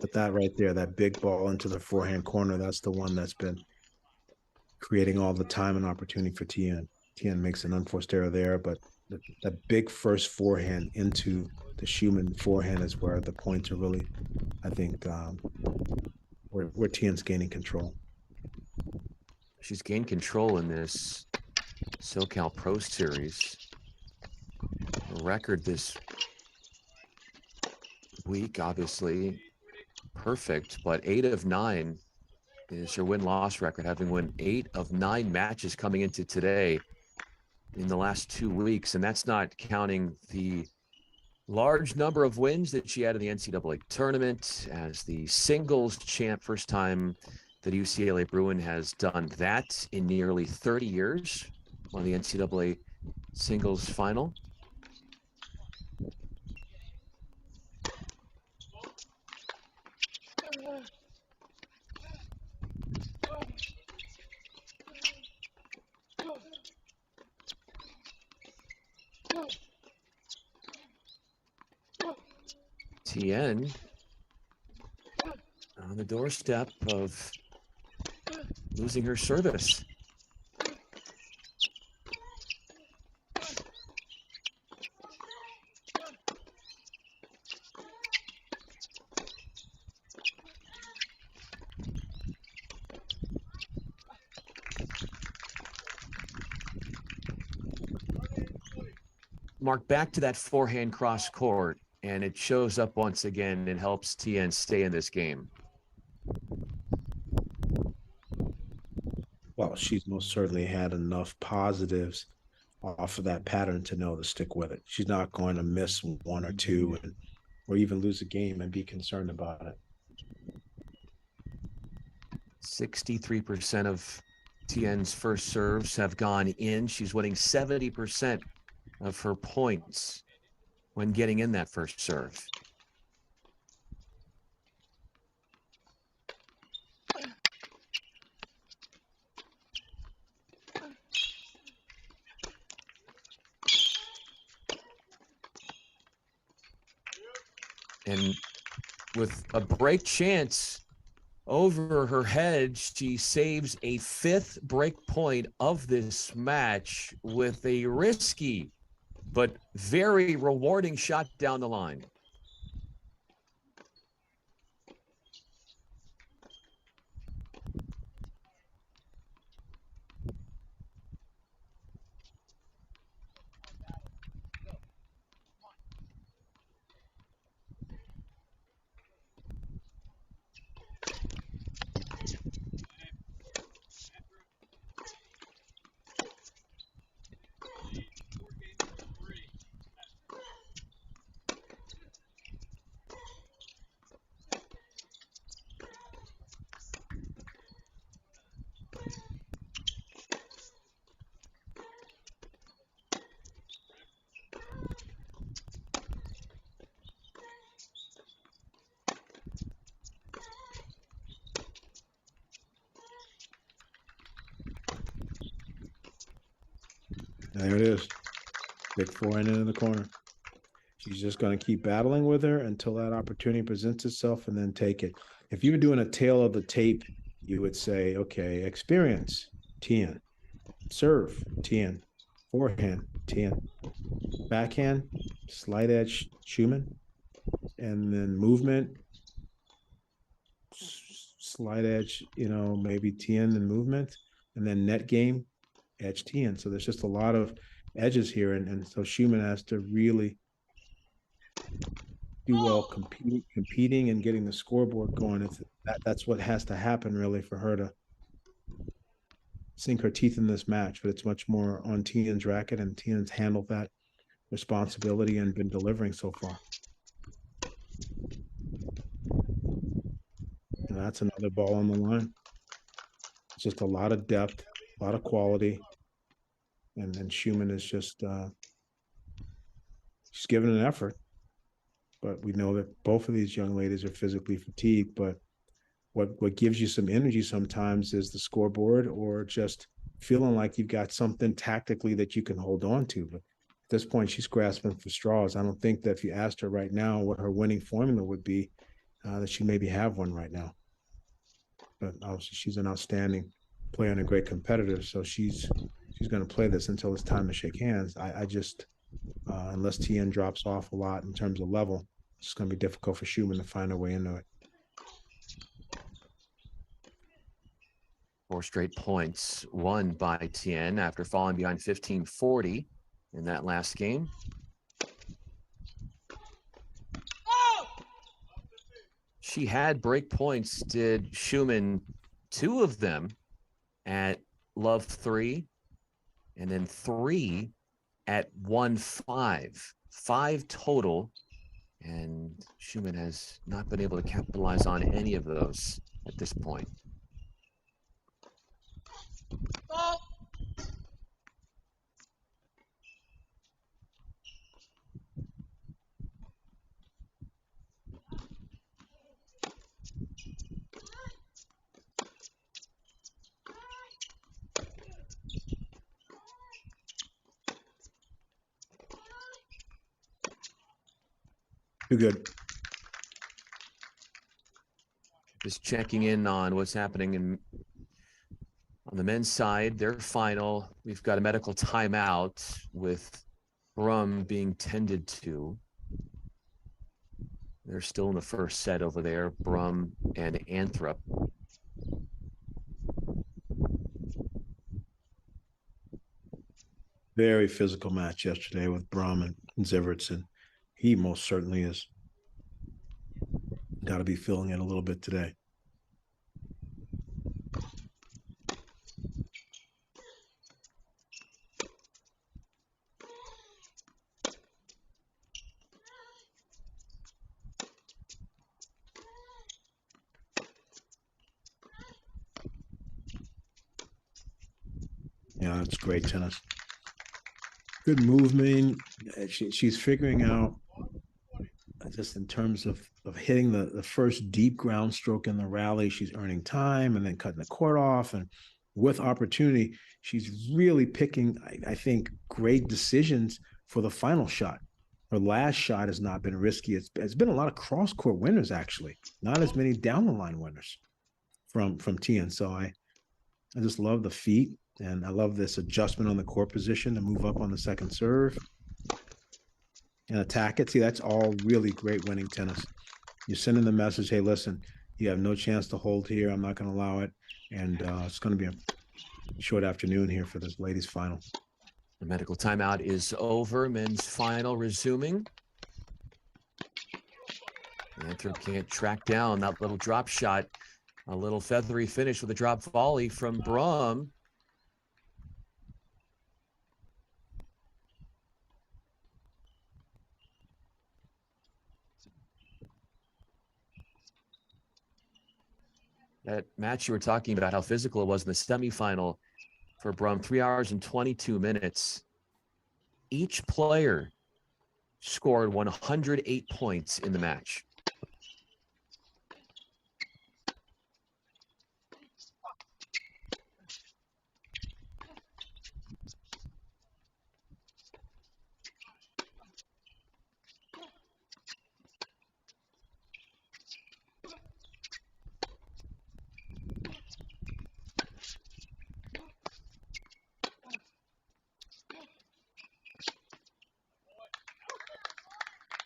But that right there, that big ball into the forehand corner, that's the one that's been creating all the time and opportunity for Tien. Tien makes an unforced error there, but that big first forehand into the Schumann forehand is where the points are really, I think, where Tien's gaining control. She's gained control in this SoCal Pro Series. The record this week, obviously, perfect, but 8 of 9 is her win-loss record, having won 8 of 9 matches coming into today in the last 2 weeks. And that's not counting the large number of wins that she had in the NCAA tournament as the singles champ. First time that UCLA Bruin has done that in nearly 30 years on the NCAA singles final. Tien on the doorstep of losing her service. Mark, back to that forehand cross court, and it shows up once again and helps Tien stay in this game. Well, she's most certainly had enough positives off of that pattern to know to stick with it. She's not going to miss one or two or even lose a game and be concerned about it. 63% of Tien's first serves have gone in. She's winning 70% of her points when getting in that first serve. And with a break chance over her head, she saves a 5th break point of this match with a risky but very rewarding shot down the line. There it is. Big forehand in the corner. She's just going to keep battling with her until that opportunity presents itself and then take it. If you were doing a tail of the tape, you would say, okay, experience, Tien. Serve, Tien. Forehand, Tien. Backhand, slight edge, Schumann. And then movement, slight edge, maybe Tien and movement. And then net game, edge Tien. So there's just a lot of edges here. And so Schumann has to really do well competing and getting the scoreboard going. That's what has to happen really for her to sink her teeth in this match. But it's much more on Tien's racket, and Tien's handled that responsibility and been delivering so far. And that's another ball on the line. It's just a lot of depth, a lot of quality. And then Schumann is just she's given an effort. But we know that both of these young ladies are physically fatigued. But what gives you some energy sometimes is the scoreboard, or just feeling like you've got something tactically that you can hold on to. But at this point, she's grasping for straws. I don't think that if you asked her right now what her winning formula would be, that she maybe have one right now. But obviously, she's an outstanding player and a great competitor. So she's going to play this until it's time to shake hands. I just unless Tien drops off a lot in terms of level, it's going to be difficult for Schumann to find a way into it. 4 straight points won by Tien after falling behind 15-40 in that last game. She had break points, did Schumann, 2 of them at love 3, and then 3 at 1-5, 5 total. And Schumann has not been able to capitalize on any of those at this point. Too good. Just checking in on what's happening on the men's side, their final. We've got a medical timeout with Brumm being tended to. They're still in the first set over there, Brumm and Anthrop. Very physical match yesterday with Brumm and Zivert, and he most certainly is. Got to be feeling it a little bit today. Yeah, it's great tennis. Good movement. She's figuring out just in terms of hitting the first deep ground stroke in the rally. She's earning time and then cutting the court off. And with opportunity, she's really picking, I think, great decisions for the final shot. Her last shot has not been risky. It's been a lot of cross court winners, actually, not as many down the line winners from Tien. So I just love the feet. And I love this adjustment on the court position to move up on the second serve and attack it. See, that's all really great winning tennis. You're sending the message, hey, listen, you have no chance to hold here. I'm not going to allow it. And it's going to be a short afternoon here for this ladies' final. The medical timeout is over. Men's final resuming. Anthrop can't track down that little drop shot. A little feathery finish with a drop volley from Brumm. That match you were talking about, how physical it was in the semifinal for Brumm, 3 hours and 22 minutes. Each player scored 108 points in the match.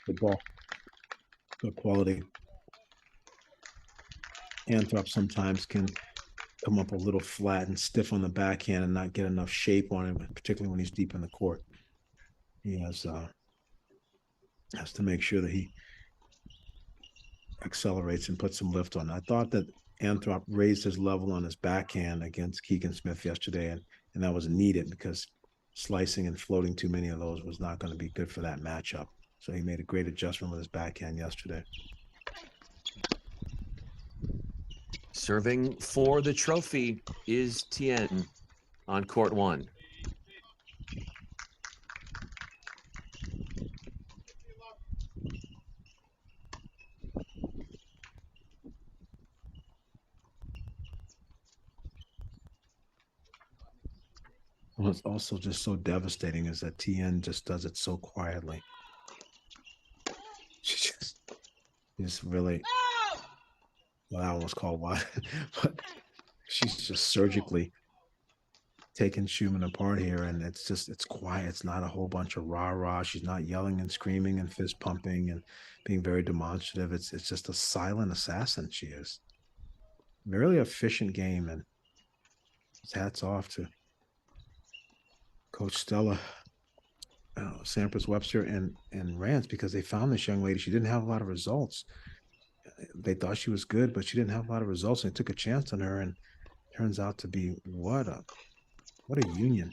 Good ball. Good quality. Anthrop sometimes can come up a little flat and stiff on the backhand and not get enough shape on him, particularly when he's deep in the court. He has to make sure that he accelerates and puts some lift on. I thought that Anthrop raised his level on his backhand against Keegan Smith yesterday, and that was needed because slicing and floating too many of those was not going to be good for that matchup. So he made a great adjustment with his backhand yesterday. Serving for the trophy is Tien on court one. What's also just so devastating is that Tien just does it so quietly. She just really, well, that one was called wild, but she's just surgically taking Schumann apart here, and it's quiet. It's not a whole bunch of rah-rah. She's not yelling and screaming and fist pumping and being very demonstrative. It's just a silent assassin she is. Really efficient game, and hats off to Coach Stella, Sampras, Webster, and Rance, because they found this young lady. She didn't have a lot of results. They thought she was good, but she didn't have a lot of results, and they took a chance on her, and turns out to be what a union.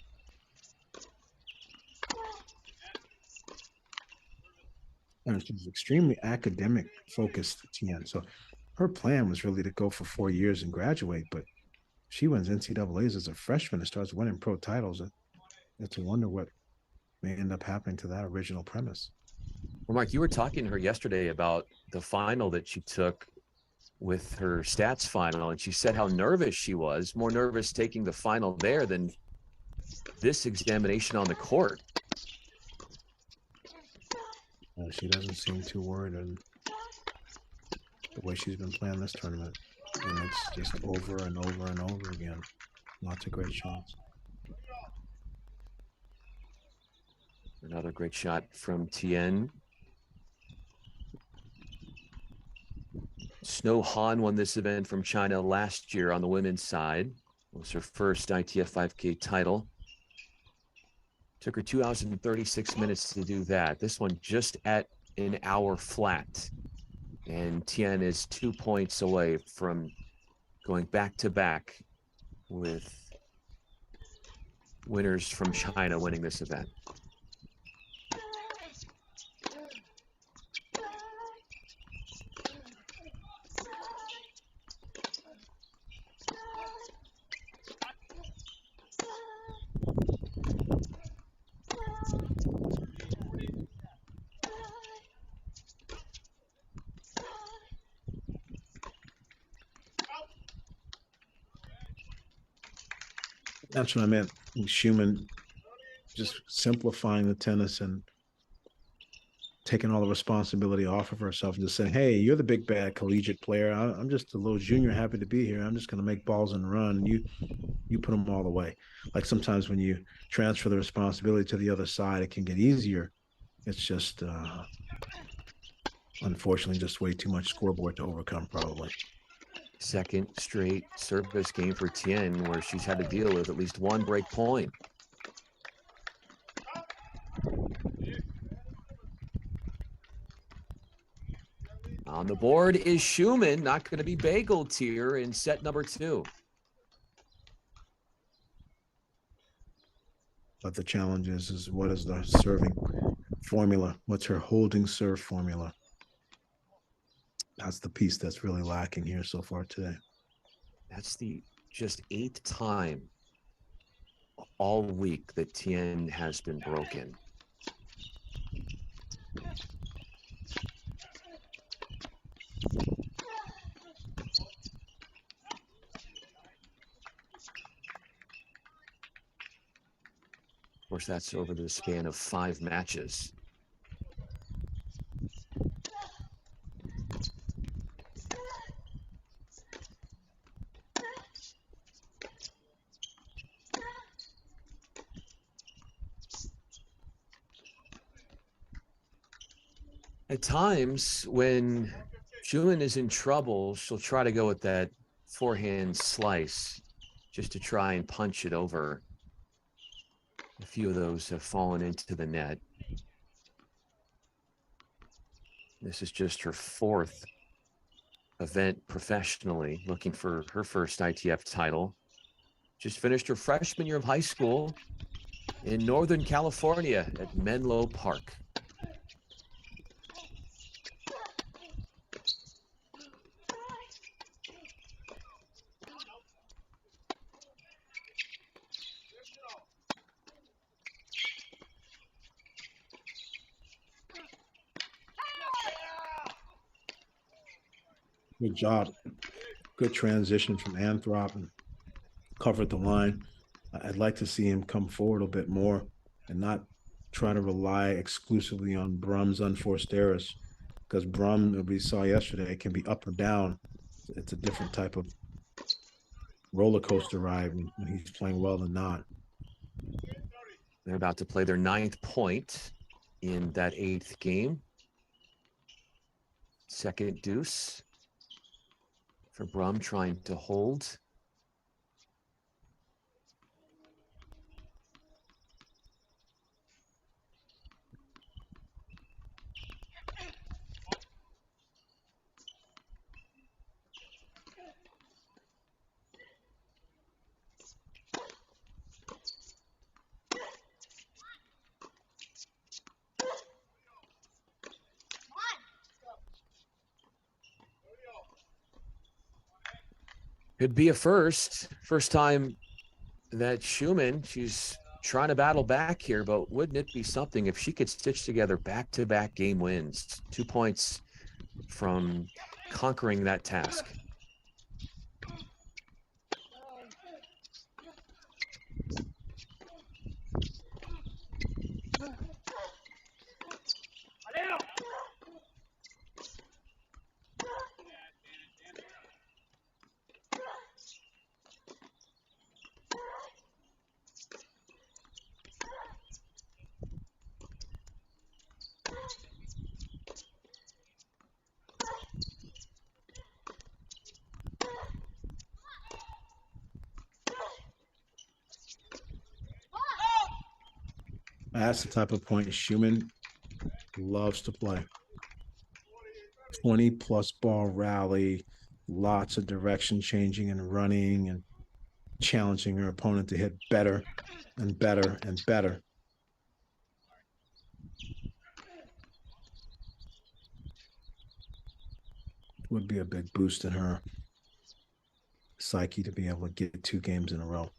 And she was extremely academic focused, Tien. So her plan was really to go for 4 years and graduate, but she wins NCAAs as a freshman and starts winning pro titles. It's a wonder what may end up happening to that original premise. Well, Mark, you were talking to her yesterday about the final that she took with her stats final, and she said how nervous she was, more nervous taking the final there than this examination on the court. She doesn't seem too worried in the way she's been playing this tournament. And it's just over and over and over again. Lots of great shots. Another great shot from Tien. Snow Han won this event from China last year on the women's side. It was her first ITF 5K title. Took her 2 hours and 36 minutes to do that. This one just at an hour flat. And Tien is 2 points away from going back to back with winners from China winning this event. That's what I meant. Schumann just simplifying the tennis and taking all the responsibility off of herself and just saying, hey, you're the big bad collegiate player. I'm just a little junior, happy to be here. I'm just going to make balls and run. You put them all away. Like sometimes when you transfer the responsibility to the other side, it can get easier. It's just, unfortunately, just way too much scoreboard to overcome, probably. Second straight service game for Tien where she's had to deal with at least one break point. On the board is Schumann, not going to be bageled here in set number 2. But the challenge is what is the serving formula? What's her holding serve formula? That's the piece that's really lacking here so far today. That's the just 8th time all week that Tien has been broken. Of course, that's over the span of 5 matches. At times, when Schumann is in trouble, she'll try to go with that forehand slice just to try and punch it over. A few of those have fallen into the net. This is just her 4th event professionally, looking for her first ITF title. Just finished her freshman year of high school in Northern California at Menlo Park. Good job. Good transition from Anthrop and covered the line. I'd like to see him come forward a bit more and not try to rely exclusively on Brumm's unforced errors, because Brumm, we saw yesterday, can be up or down. It's a different type of roller coaster ride when he's playing well and not. They're about to play their 9th point in that 8th game. Second deuce for Brumm, trying to hold. Could be a first time that Schumann, she's trying to battle back here, but wouldn't it be something if she could stitch together back-to-back game wins? 2 points from conquering that task. That's the type of point Schumann loves to play. 20+ ball rally, lots of direction changing and running and challenging her opponent to hit better and better and better. Would be a big boost in her psyche to be able to get 2 games in a row.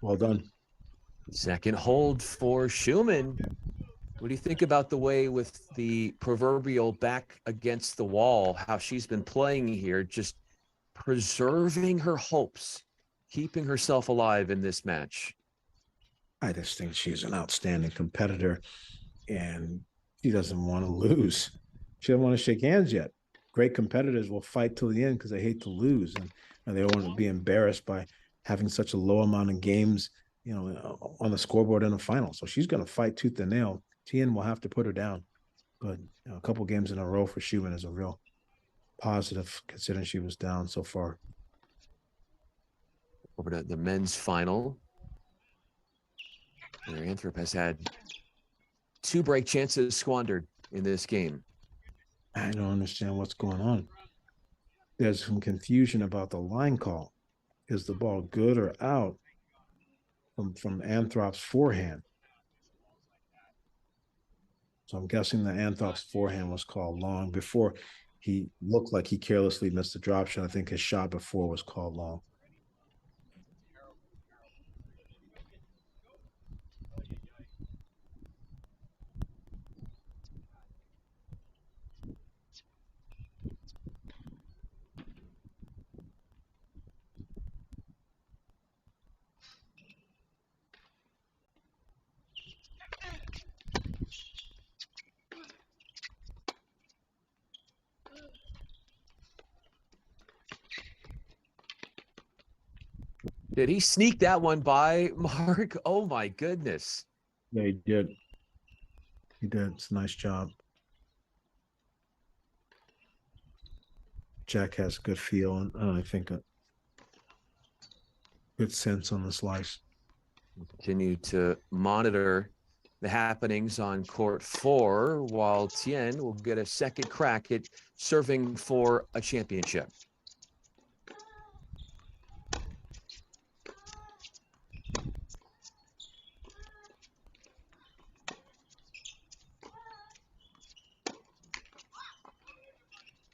Well done. Second hold for Schumann. What do you think about the way with the proverbial back against the wall, how she's been playing here, just preserving her hopes, keeping herself alive in this match? I just think she's an outstanding competitor, and she doesn't want to lose. She doesn't want to shake hands yet. Great competitors will fight till the end because they hate to lose, and they don't want to be embarrassed by having such a low amount of games, on the scoreboard in the final. So she's going to fight tooth and nail. Tien will have to put her down, but a couple games in a row for Schumann is a real positive considering she was down so far. Over to the men's final, where Anthrop has had 2 break chances squandered in this game. I don't understand what's going on. There's some confusion about the line call. Is the ball good or out from Anthrop's forehand? So I'm guessing that Anthrop's forehand was called long before he looked like he carelessly missed the drop shot. I think his shot before was called long. Did he sneak that one by, Mark? Oh, my goodness. Yeah, he did. He did. It's a nice job. Jack has a good feel, and I think a good sense on the slice. We'll continue to monitor the happenings on court 4 while Tien will get a second crack at serving for a championship.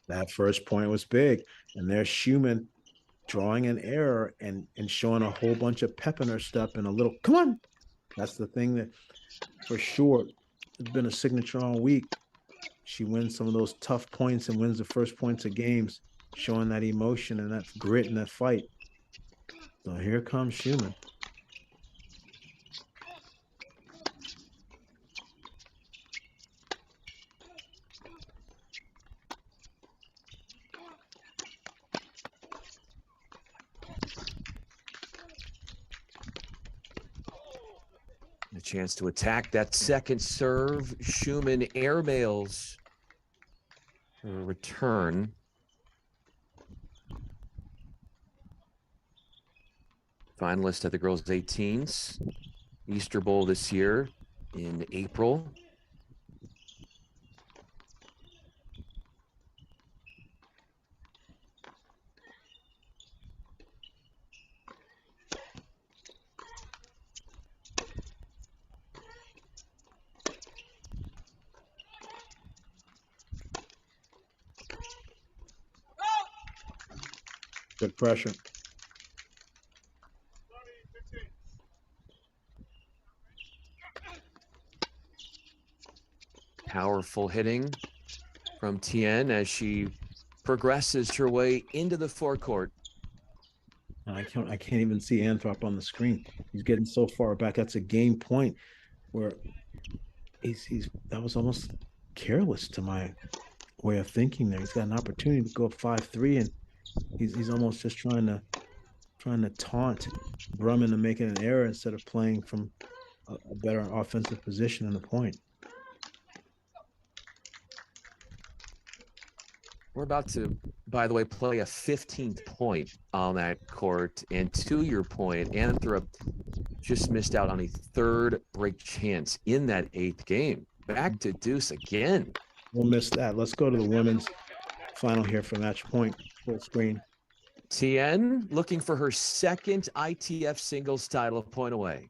That first point was big, and there's Schumann drawing an error and showing a whole bunch of pep in her step and a little, come on. That's the thing that for sure has been a signature all week. She wins some of those tough points and wins the first points of games, showing that emotion and that grit in that fight. So here comes Schumann. A chance to attack that second serve. Schumann airmails her return. Finalist at the girls' 18s. Easter Bowl this year in April. Good pressure. Powerful hitting from Tien as she progresses her way into the forecourt. And I can't even see Anthrop on the screen. He's getting so far back. That's a game point where that was almost careless to my way of thinking there. He's got an opportunity to go up 5-3 and He's almost just trying to taunt Brumm into making an error instead of playing from a better offensive position in the point. We're about to, by the way, play a 15th point on that court. And to your point, Anthrop just missed out on a third break chance in that 8th game. Back to deuce again. We'll miss that. Let's go to the women's final here for match point. Full screen. Tien looking for her second ITF singles title, a point away.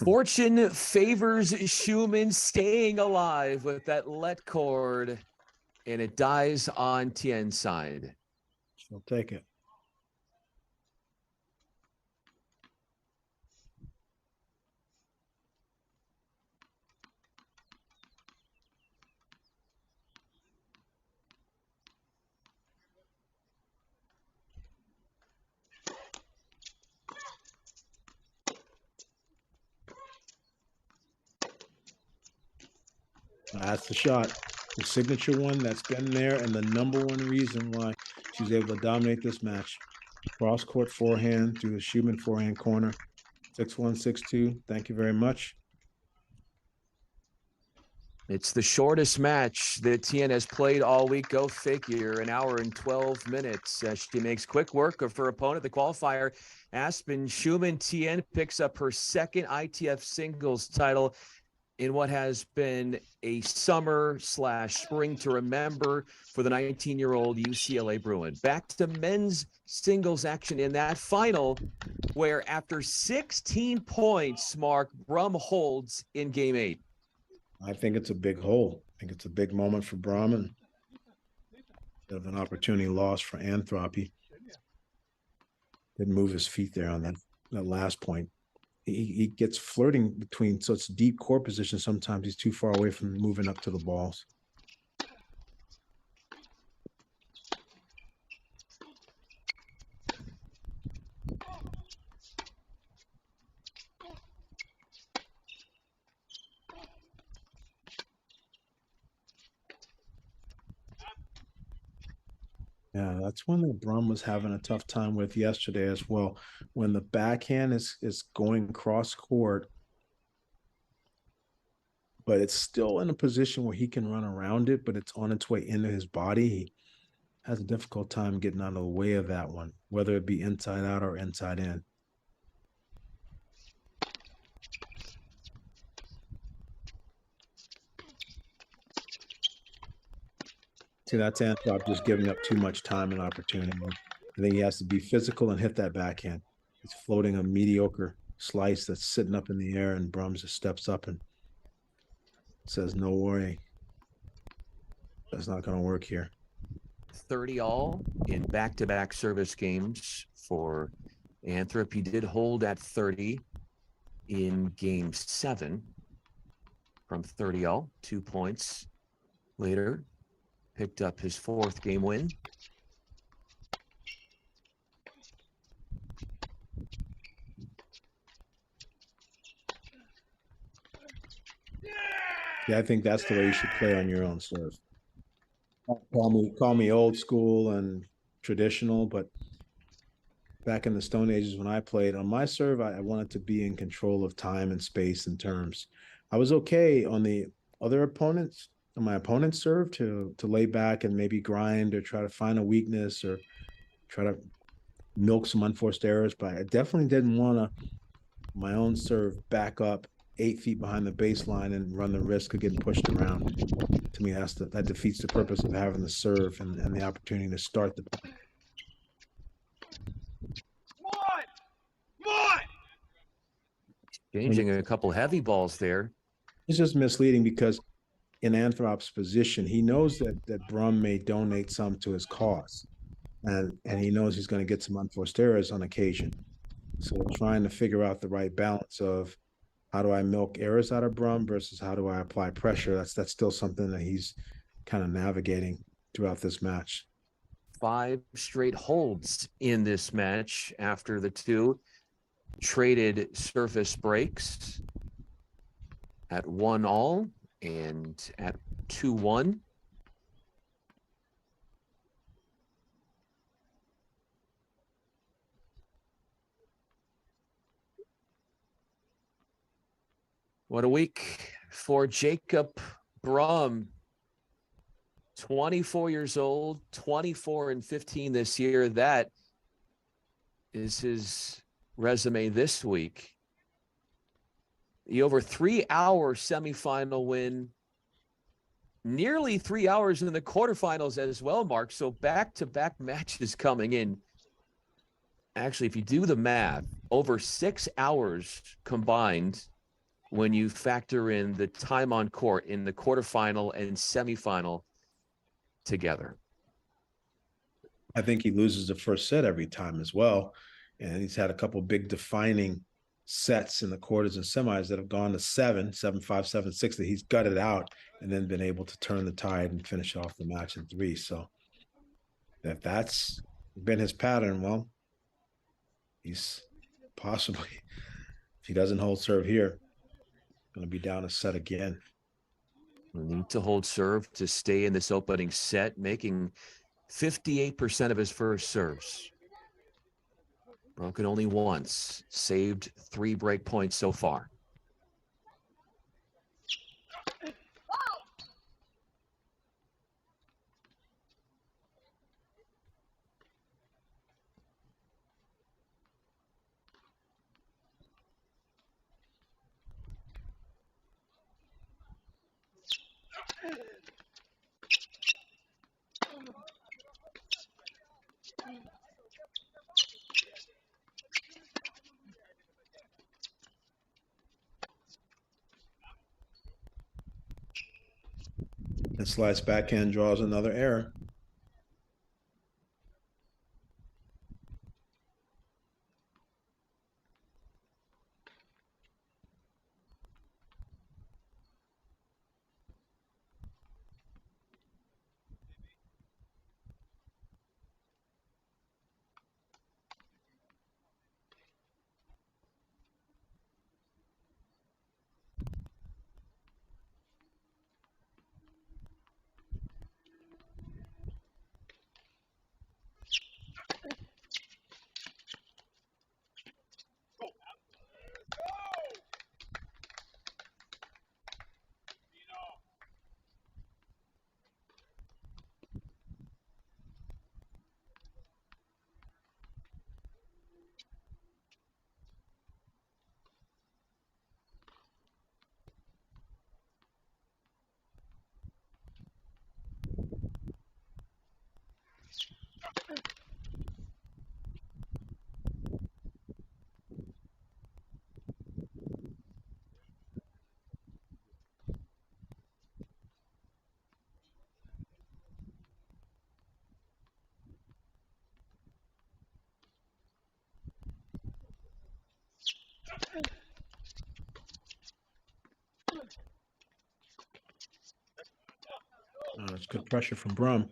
Fortune favors Schumann staying alive with that let cord, and it dies on Tien's side. She'll take it. That's the shot, the signature one that's been there, and the number one reason why she was able to dominate this match. Cross court forehand through the Schumann forehand corner. 6-1, 6-2. Thank you very much. It's the shortest match that Tien has played all week. Go figure, an hour and 12 minutes. She makes quick work of her opponent, the qualifier, Aspen Schumann. Tien picks up her second ITF singles title in what has been a summer/spring to remember for the 19-year-old UCLA Bruin. Back to men's singles action in that final, where after 16 points, Mark, Brumm holds in game 8. I think it's a big hole. I think it's a big moment for Brumm, and of an opportunity lost for Anthrop. He didn't move his feet there on that last point. He gets flirting between such deep court position. Sometimes he's too far away from moving up to the balls. Yeah, that's one that Brumm was having a tough time with yesterday as well. When the backhand is going cross court, but it's still in a position where he can run around it, but it's on its way into his body. He has a difficult time getting out of the way of that one, whether it be inside out or inside in. See, that's Anthrop just giving up too much time and opportunity. I think he has to be physical and hit that backhand. He's floating a mediocre slice that's sitting up in the air, and Brumm just steps up and says, no worry. That's not going to work here. 30 all in back-to-back service games for Anthrop. He did hold at 30 in game 7 from 30 all, 2 points later. Picked up his 4th game win. Yeah, I think that's the way you should play on your own serve. Call me old school and traditional, but back in the Stone Ages when I played on my serve, I wanted to be in control of time and space and terms. I was okay on the other opponents. My opponent's serve to lay back and maybe grind or try to find a weakness or try to milk some unforced errors. But I definitely didn't want to my own serve back up 8 feet behind the baseline and run the risk of getting pushed around. To me, that defeats the purpose of having the serve and the opportunity to start the. Changing a couple heavy balls there. It's just misleading because in Anthrop's position, he knows that Brumm may donate some to his cause. and he knows he's going to get some unforced errors on occasion. So trying to figure out the right balance of how do I milk errors out of Brumm versus how do I apply pressure. That's still something that he's kind of navigating throughout this match. 5 straight holds in this match after the 2 traded surface breaks at 1-1 and at 2-1. What a week for Jacob Brumm. 24 years old, 24-15 this year. That is his resume this week. The over 3-hour semifinal win, nearly 3 hours in the quarterfinals as well, Mark. So back-to-back matches coming in. Actually, if you do the math, over 6 hours combined when you factor in the time on court in the quarterfinal and semifinal together. I think he loses the first set every time as well. And he's had a couple big defining sets in the quarters and semis that have gone to 7-5, 7-6 that he's gutted out and then been able to turn the tide and finish off the match in 3. So if that's been his pattern, well, he's possibly, if he doesn't hold serve here, going to be down a set again. We need to hold serve to stay in this opening set, making 58% of his first serves. Broken only once, saved 3 break points so far. And slice backhand draws another error. It's good pressure from Brumm.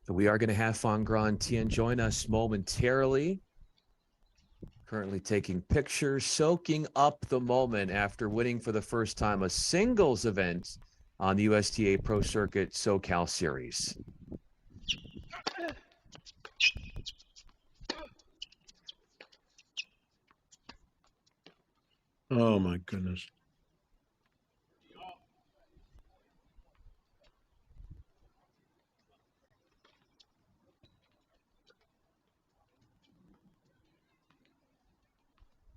So we are going to have Van Gran Tien join us momentarily. Currently taking pictures, soaking up the moment after winning for the first time a singles event on the USTA Pro Circuit SoCal Series. Oh my goodness.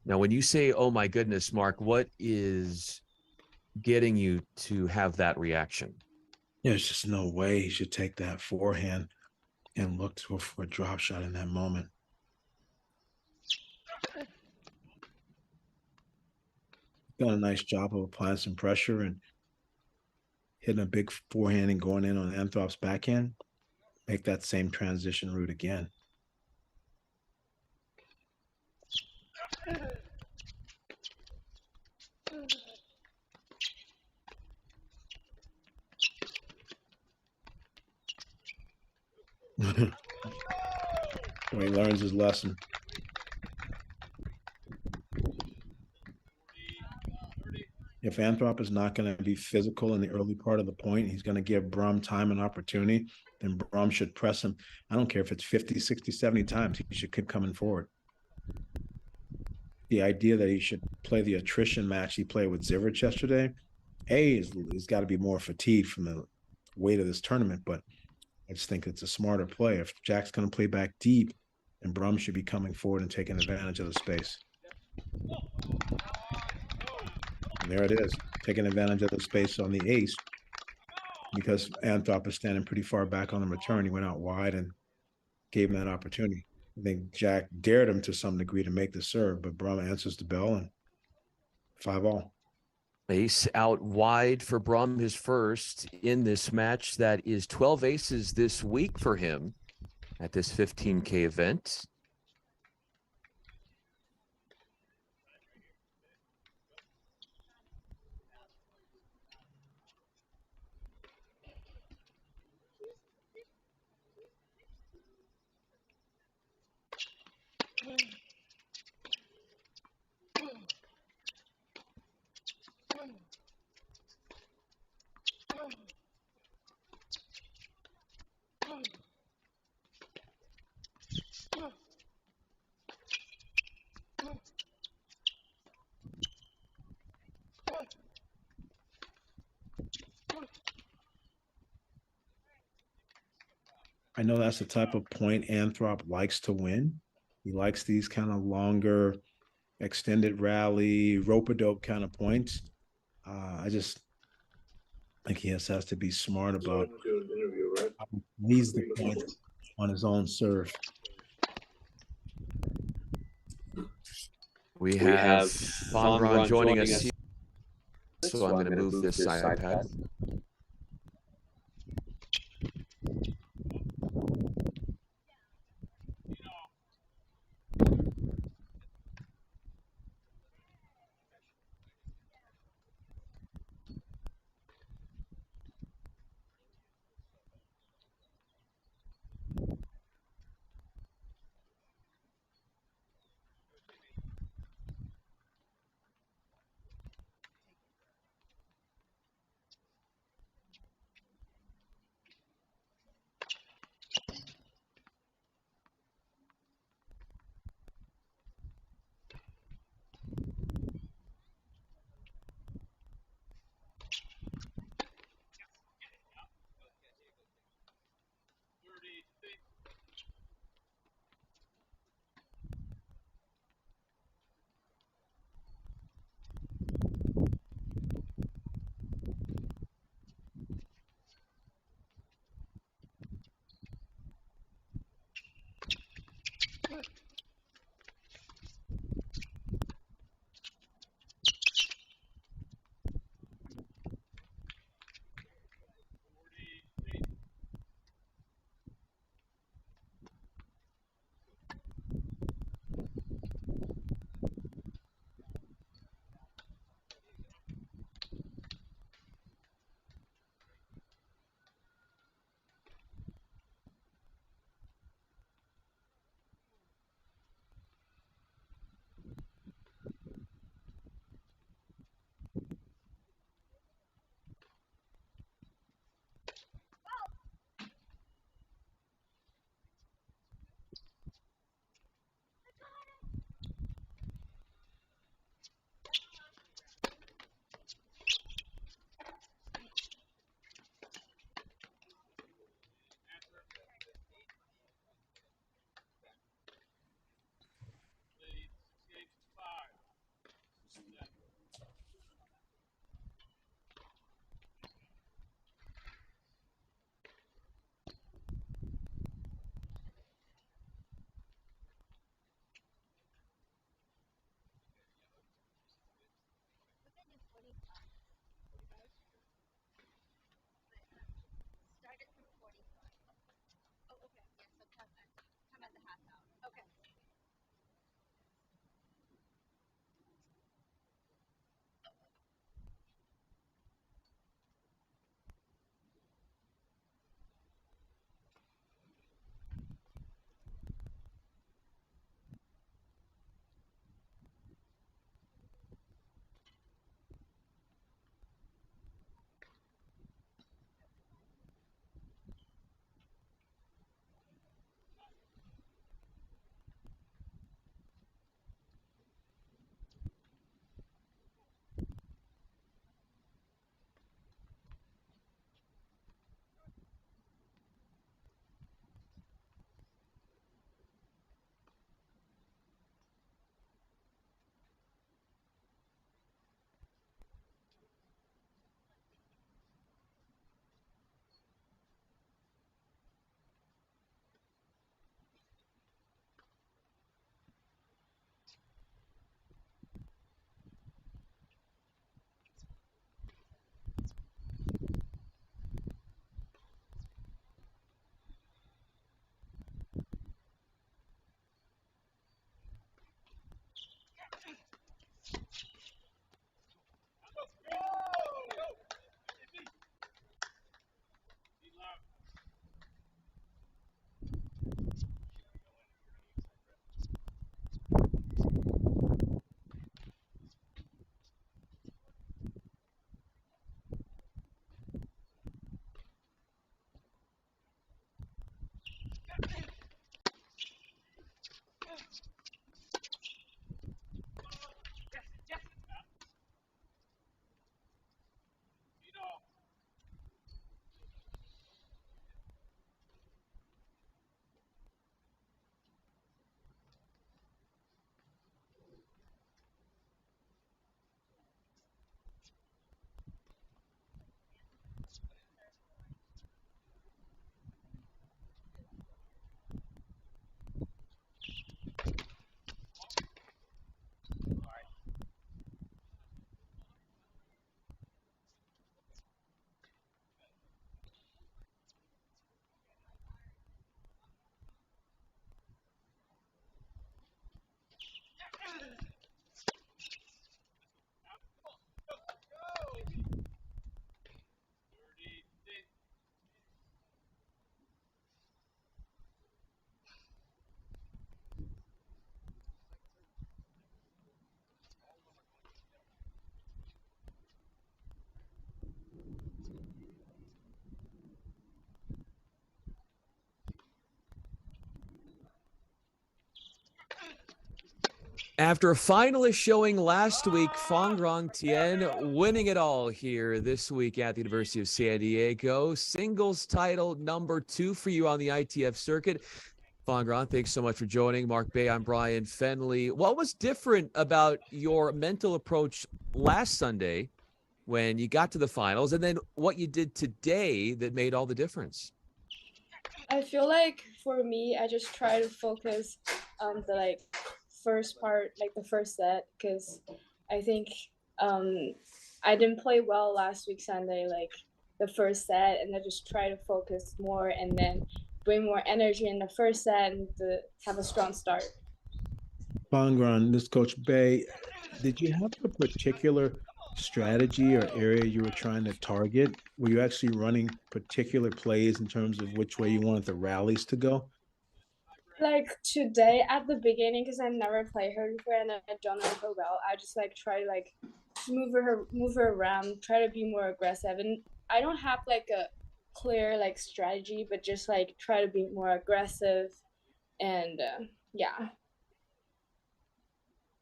Now, when you say, oh my goodness, Mark, what is getting you to have that reaction? There's just no way he should take that forehand and look for a drop shot in that moment. done a nice job of applying some pressure and hitting a big forehand and going in on Anthrop's backhand. Make that same transition route again. So he learns his lesson. If Anthrop is not going to be physical in the early part of the point, he's going to give Brumm time and opportunity, then Brumm should press him. I don't care if it's 50, 60, 70 times. He should keep coming forward. The idea that he should play the attrition match he played with Zivrich yesterday, he's got to be more fatigued from the weight of this tournament, but I just think it's a smarter play. If Jack's going to play back deep, then Brumm should be coming forward and taking advantage of the space. And there it is, taking advantage of the space on the ace because Anthrop is standing pretty far back on the return. He went out wide and gave him that opportunity. I think Jack dared him to some degree to make the serve, but Brumm answers the bell and 5-all. Ace out wide for Brumm, his first in this match. That is 12 aces this week for him at this 15K event. I know that's the type of point Anthrop likes to win. He likes these kind of longer, extended rally, rope-a-dope kind of points. I just think he has to be smart about how he needs the point on his own serve. We have Fonron joining us here, so I'm going to move this iPad. After a finalist showing last week, Fang Tien winning it all here this week at the University of San Diego. Singles title number 2 for you on the ITF circuit. Fang, thanks so much for joining. Mark Bay, I'm Brian Fenley. What was different about your mental approach last Sunday when you got to the finals, and then what you did today that made all the difference? I feel like for me, I just try to focus on the first part, like the first set, because I think I didn't play well last week Sunday, like the first set, and I just try to focus more and then bring more energy in the first set and to have a strong start. Bangran, this Coach Bay, did you have a particular strategy or area you were trying to target? Were you actually running particular plays in terms of which way you wanted the rallies to go? Like today at the beginning, because I've never played her before and I don't know her well, I just try to move her around, try to be more aggressive. And I don't have a clear strategy, but just try to be more aggressive and yeah.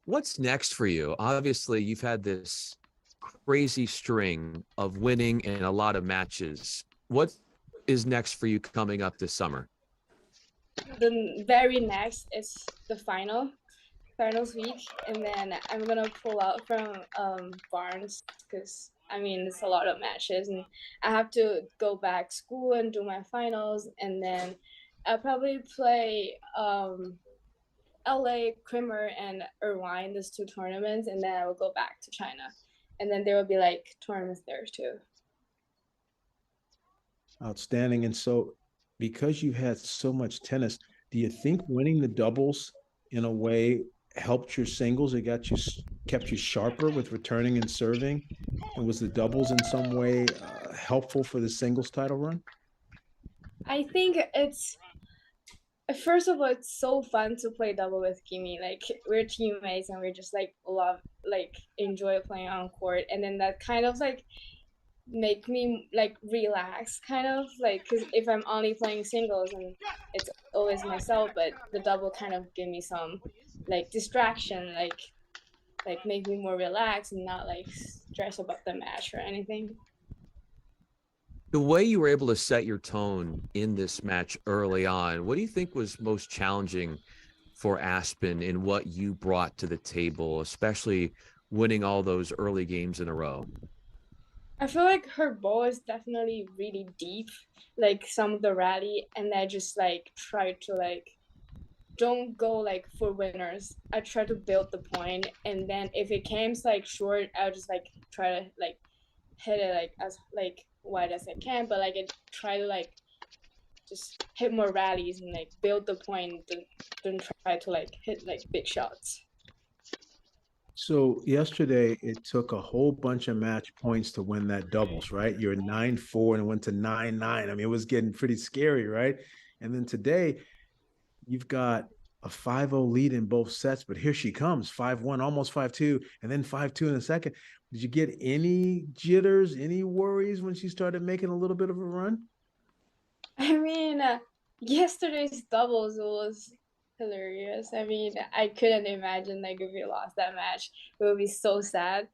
What's next for you? Obviously, you've had this crazy string of winning in a lot of matches. What is next for you coming up this summer? The very next is the finals week, and then I'm gonna pull out from Barnes because it's a lot of matches, and I have to go back school and do my finals, and then I'll probably play LA, Krimmer, and Irvine, those 2 tournaments, and then I will go back to China, and then there will be tournaments there too. Outstanding. And so, because you've had so much tennis, do you think winning the doubles in a way helped your singles? It kept you sharper with returning and serving. And was the doubles in some way helpful for the singles title run? I think it's first of all, it's so fun to play double with Kimmi. We're teammates and we just love enjoy playing on court, and then that kind of make me relax, kind of because if I'm only playing singles and it's always myself, but the double kind of give me some distraction, make me more relaxed and not stress about the match or anything. The way you were able to set your tone in this match early on, what do you think was most challenging for Aspen in what you brought to the table, especially winning all those early games in a row? I feel her ball is definitely really deep, some of the rally, and I just try to don't go for winners. I try to build the point, and then if it comes short, I'll just try to hit it as wide as I can, but I try to just hit more rallies and build the point, then try to hit big shots. So yesterday it took a whole bunch of match points to win that doubles, right? You're 9-4 and it went to 9-9. It was getting pretty scary, right? And then today you've got a 5-0 lead in both sets, but here she comes, 5-1, almost 5-2, and then 5-2 in a second. Did you get any jitters, any worries when she started making a little bit of a run? Yesterday's doubles was hilarious. I couldn't imagine if we lost that match. It would be so sad.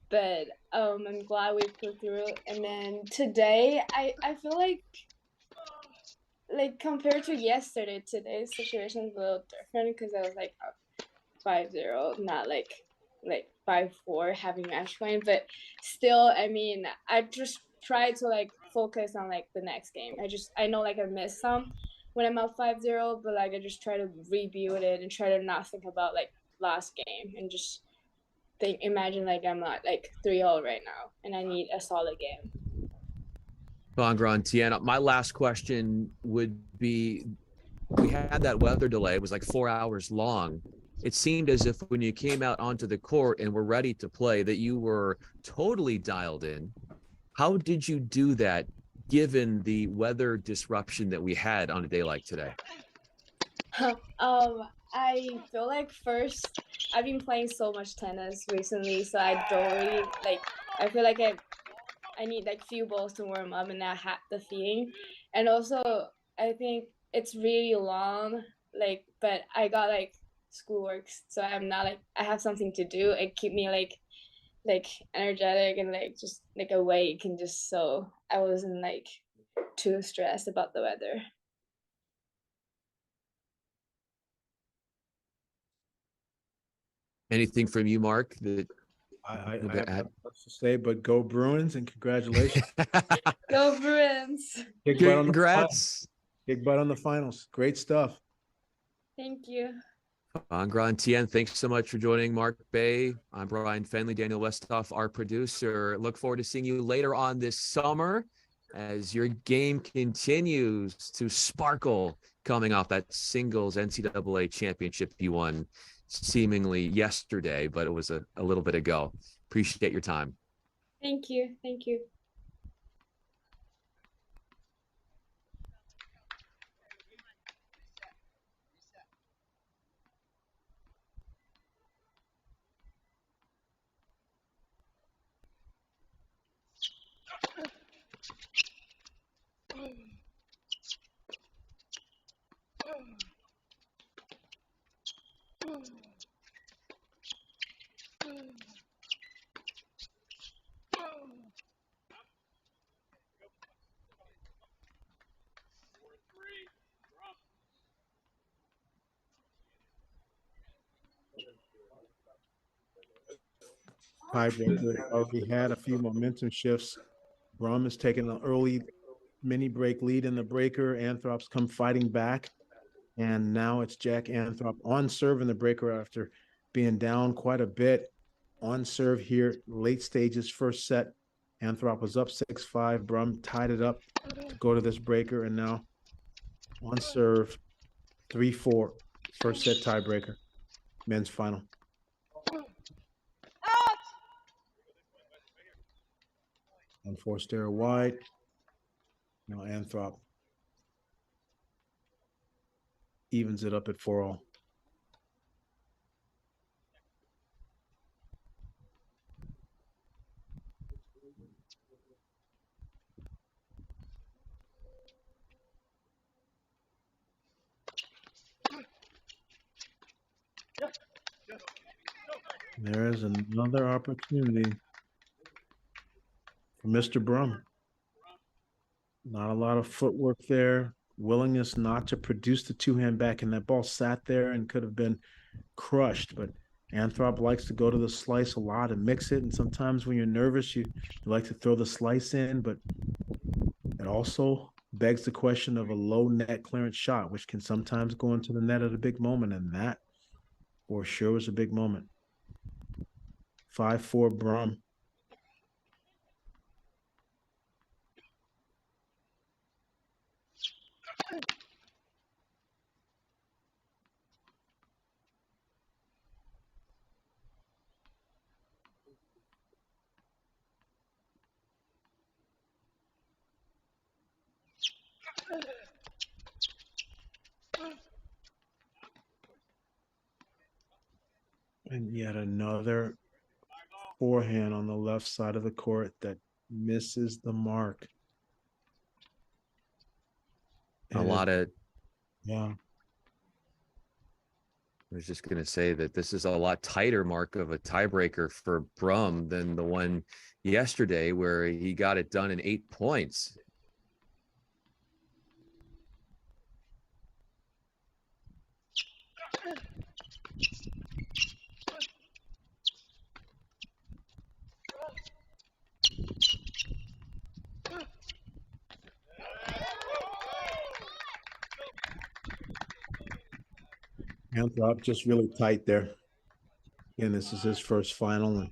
But I'm glad we put through. And then today, I feel compared to yesterday, today's situation is a little different because I was 5-0, not 5-4 having match point. But still, I just try to focus on the next game. I know I missed some when I'm up 5-0, but I just try to rebuild it and try to not think about last game and just imagine I'm not 3-0 right now and I need a solid game. Fang Tien, my last question would be, we had that weather delay. It was 4 hours long. It seemed as if when you came out onto the court and were ready to play that you were totally dialed in. How did you do that given the weather disruption that we had on a day like today? I feel first, I've been playing so much tennis recently, so I don't really I feel I need few balls to warm up and I had the feeling. And also I think it's really long, but I got schoolwork, so I'm not like I have something to do. It keep me like energetic and like just like awake, and just so I wasn't like too stressed about the weather. Anything from you, Mark, that I you'll have add? not much to say, but go Bruins and congratulations. Go Bruins! Big butt on the finals. Congrats. Big butt on the finals. Great stuff. Thank you. Angran Tien, thanks so much for joining Mark Bay. I'm Brian Fenley, Daniel Westhoff, our producer. Look forward to seeing you later on this summer as your game continues to sparkle coming off that singles NCAA championship you won seemingly yesterday, but it was a little bit ago. Appreciate your time. Thank you. Thank you. Tiebreaker already had a few momentum shifts. Brumm is taking an early mini break lead in the breaker. Anthrop's come fighting back. And now it's Jack Anthrop on serve in the breaker after being down quite a bit. On serve here, late stages, first set. Anthrop was up 6-5. Brumm tied it up to go to this breaker. And now on serve, 3-4. First set tiebreaker. Men's final. Unforced error wide. Now Anthrop evens it up at 4-all. There's another opportunity for Mr. Brumm. Not a lot of footwork there. Willingness not to produce the two-hand back, and that ball sat there and could have been crushed. But Anthrop likes to go to the slice a lot and mix it. And sometimes when you're nervous, you like to throw the slice in. But it also begs the question of a low net clearance shot, which can sometimes go into the net at a big moment. And that for sure was a big moment. 5-4 Brumm. And yet another forehand on the left side of the court that misses the mark. A lot of, yeah. I was just going to say that this is a lot tighter mark of a tiebreaker for Brumm than the one yesterday where he got it done in 8 points. Anthrop just really tight there. And this is his first final. And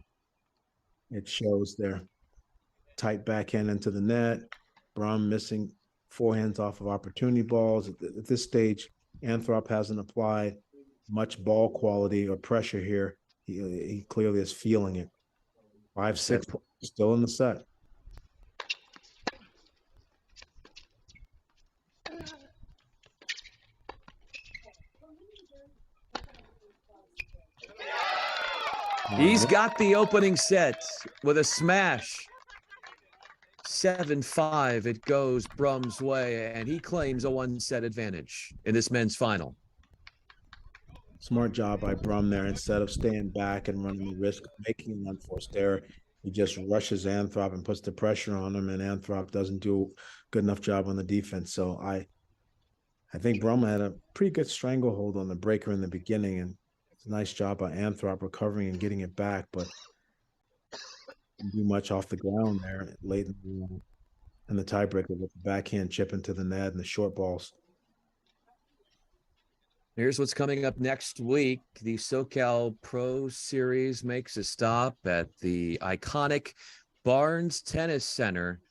it shows there. Tight backhand into the net. Brumm missing forehands off of opportunity balls. At this stage, Anthrop hasn't applied much ball quality or pressure here. He clearly is feeling it. 5-6, still in the set. He's got the opening set with a smash. 7-5, it goes Brumm's way, and he claims a one-set advantage in this men's final. Smart job by Brumm there. Instead of staying back and running the risk of making an unforced error, he just rushes Anthrop and puts the pressure on him, and Anthrop doesn't do a good enough job on the defense. So I think Brumm had a pretty good stranglehold on the breaker in the beginning, and it's a nice job by Anthrop recovering and getting it back, but didn't do much off the ground there late in the tiebreaker with the backhand chip into the net and the short balls. Here's what's coming up next week. The SoCal Pro Series makes a stop at the iconic Barnes Tennis Center.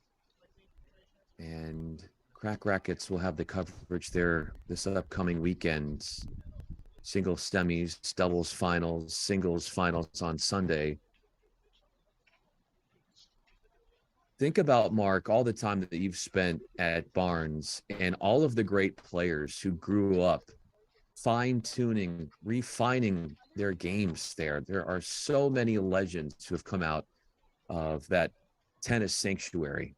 And Crack Rackets will have the coverage there this upcoming weekend. Singles semis, doubles finals, singles finals on Sunday. Think about, Mark, all the time that you've spent at Barnes and all of the great players who grew up fine-tuning, refining their games there. There are so many legends who have come out of that tennis sanctuary.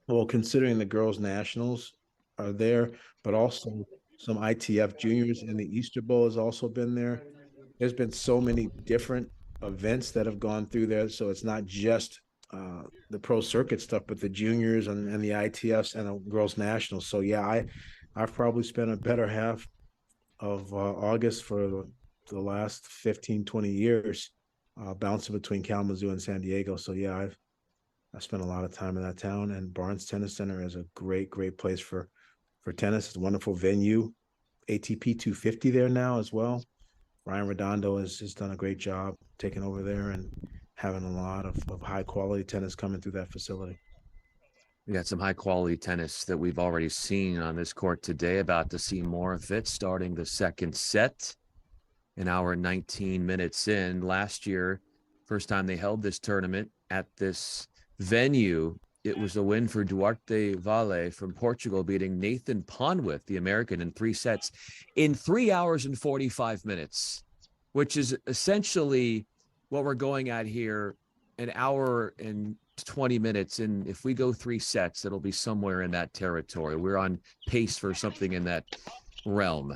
Well, considering the girls' nationals are there, but also some ITF juniors and the Easter Bowl has also been there. There's been so many different events that have gone through there. So it's not just the pro circuit stuff, but the juniors and the ITFs and the girls' nationals. So yeah, I've probably spent a better half of August for the last 15, 20 years bouncing between Kalamazoo and San Diego. So yeah, I spent a lot of time in that town, and Barnes Tennis Center is a great place for tennis. It's a wonderful venue. ATP 250 there now as well. Ryan Redondo has done a great job taking over there and having a lot of high quality tennis coming through that facility. We got some high quality tennis that we've already seen on this court today. About to see more of it starting the second set. An hour and 19 minutes in. Last year, first time they held this tournament at this venue, it was a win for Duarte Vale from Portugal, beating Nathan Ponwith, the American, in 3 sets in 3 hours and 45 minutes, which is essentially what we're going at here, an hour and 20 minutes. And if we go 3 sets, it'll be somewhere in that territory. We're on pace for something in that realm.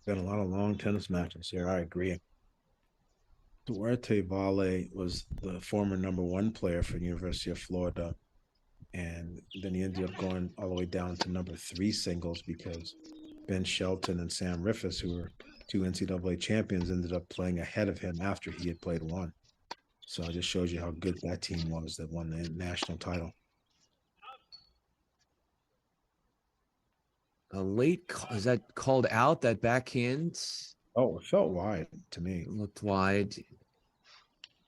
Got a lot of long tennis matches here. I agree. Duarte Vale was the former #1 player for the University of Florida. And then he ended up going all the way down to #3 singles because Ben Shelton and Sam Riffis, who were 2 NCAA champions, ended up playing ahead of him after he had played 1. So it just shows you how good that team was that won the national title. A late, is that called out, that backhand? Oh, it felt wide to me. It looked wide.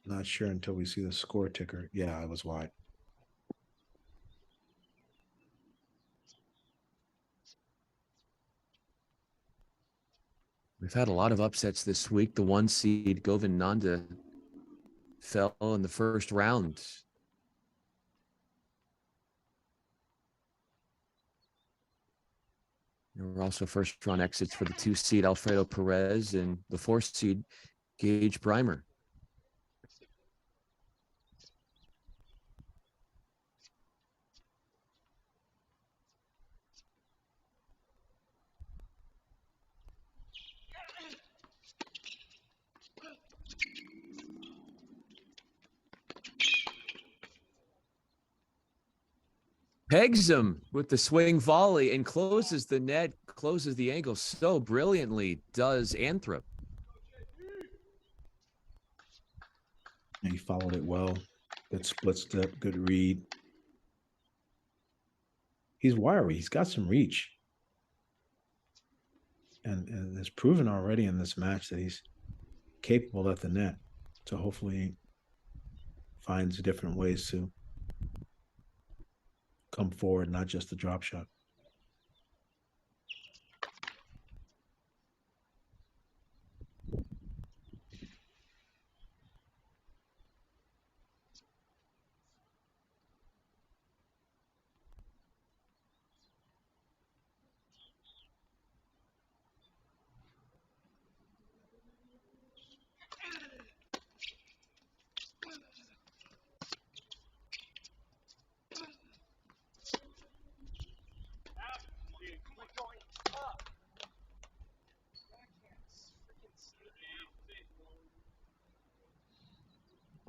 Not sure until we see the score ticker. Yeah, it was wide. We've had a lot of upsets this week. The 1 seed Govind Nanda fell in the first round. There were also first round exits for the 2 seed Alfredo Perez and the 4 seed Gage Breimer. Pegs him with the swing volley and closes the net, closes the angle so brilliantly, does Anthrop. And he followed it well. Good split step, good read. He's wiry. He's got some reach. And it's proven already in this match that he's capable at the net. So hopefully he finds different ways to come forward, not just the drop shot.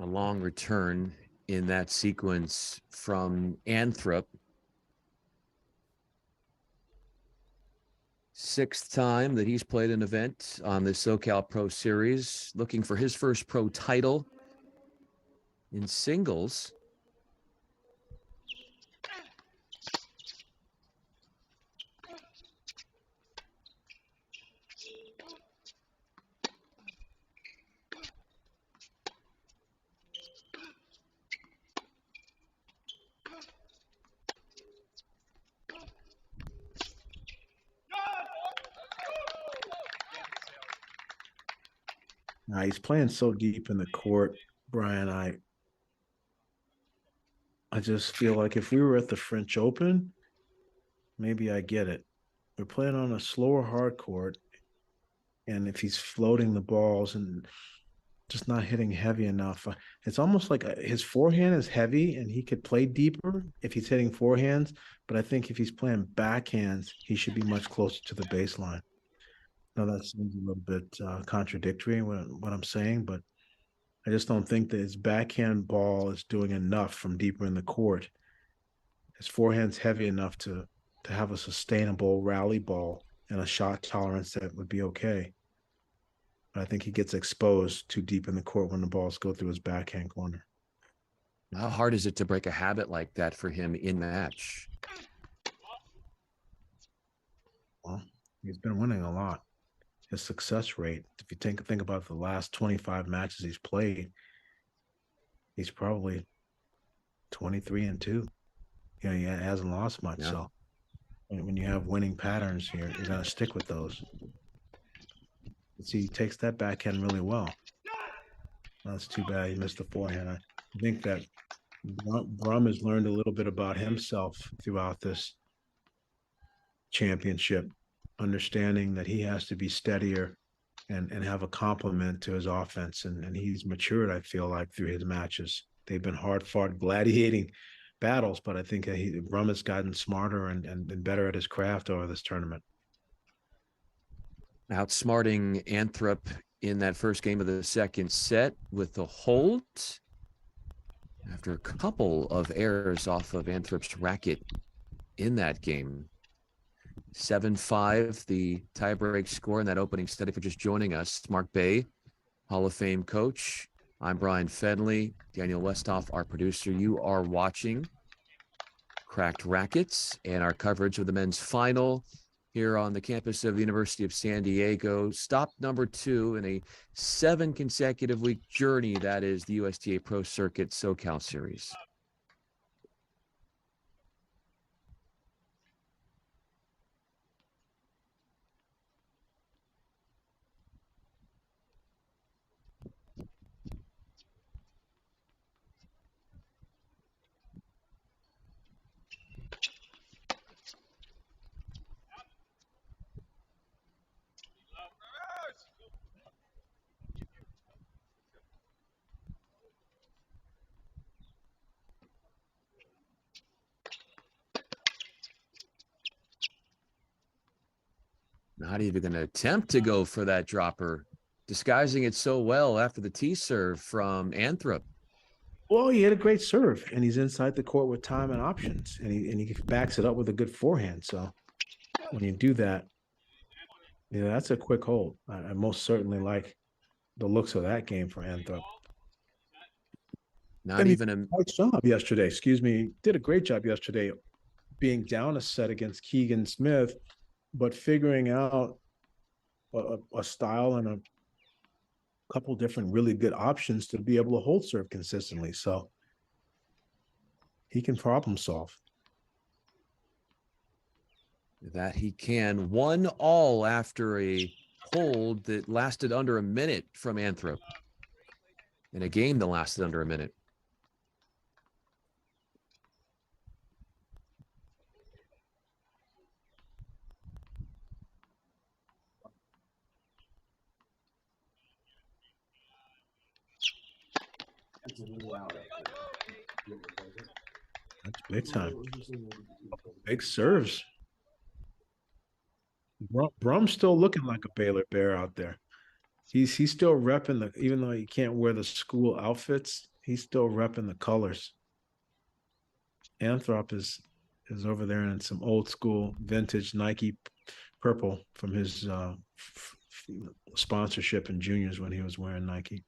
A long return in that sequence from Anthrop. Sixth time that he's played an event on the SoCal Pro Series, looking for his first pro title in singles. Now he's playing so deep in the court, Brian. I just feel like if we were at the French Open, maybe I get it. We're playing on a slower hard court, and if he's floating the balls and just not hitting heavy enough, it's almost like his forehand is heavy, and he could play deeper if he's hitting forehands. But I think if he's playing backhands, he should be much closer to the baseline. Now that seems a little bit contradictory what I'm saying, but I just don't think that his backhand ball is doing enough from deeper in the court. His forehand's heavy enough to have a sustainable rally ball and a shot tolerance that would be okay. But I think he gets exposed too deep in the court when the balls go through his backhand corner. How hard is it to break a habit like that for him in match? Well, he's been winning a lot. His success rate, if you think about the last 25 matches he's played, he's probably 23-2. You know, he hasn't lost much. Yeah. So when you have winning patterns here, you're going to stick with those. See, he takes that backhand really well. That's too bad he missed the forehand. I think that Brumm has learned a little bit about himself throughout this championship, understanding that he has to be steadier and have a complement to his offense. And he's matured, I feel like, through his matches. They've been hard-fought, gladiating battles, but I think Brumm has gotten smarter and better at his craft over this tournament. Outsmarting Anthrop in that first game of the second set with the hold after a couple of errors off of Anthrop's racket in that game. 7-5, the tiebreak score in that opening set. If you're just joining us, Mark Bay, Hall of Fame coach. I'm Brian Fenley, Daniel Westhoff, our producer. You are watching Cracked Rackets and our coverage of the men's final here on the campus of the University of San Diego. Stop number 2 in a 7 consecutive week journey. That is the USTA Pro Circuit SoCal Series. Not even going to attempt to go for that dropper, disguising it so well after the tee serve from Anthrop. Well, he had a great serve, and he's inside the court with time and options, and he backs it up with a good forehand. So when you do that, yeah, that's a quick hold. I most certainly like the looks of that game for Anthrop. Not even a nice job yesterday. Excuse me, did a great job yesterday, being down a set against Keegan Smith, but figuring out a style and a couple different really good options to be able to hold serve consistently. So he can problem solve. That he can. 1-all after a hold that lasted under a minute from Anthrop in a game that lasted under a minute. That's big time. Big serves. Brumm's still looking like a Baylor Bear out there. He's still repping the, even though he can't wear the school outfits, he's still repping the colors. Anthrop is over there in some old school vintage Nike purple from his sponsorship in juniors when he was wearing Nike.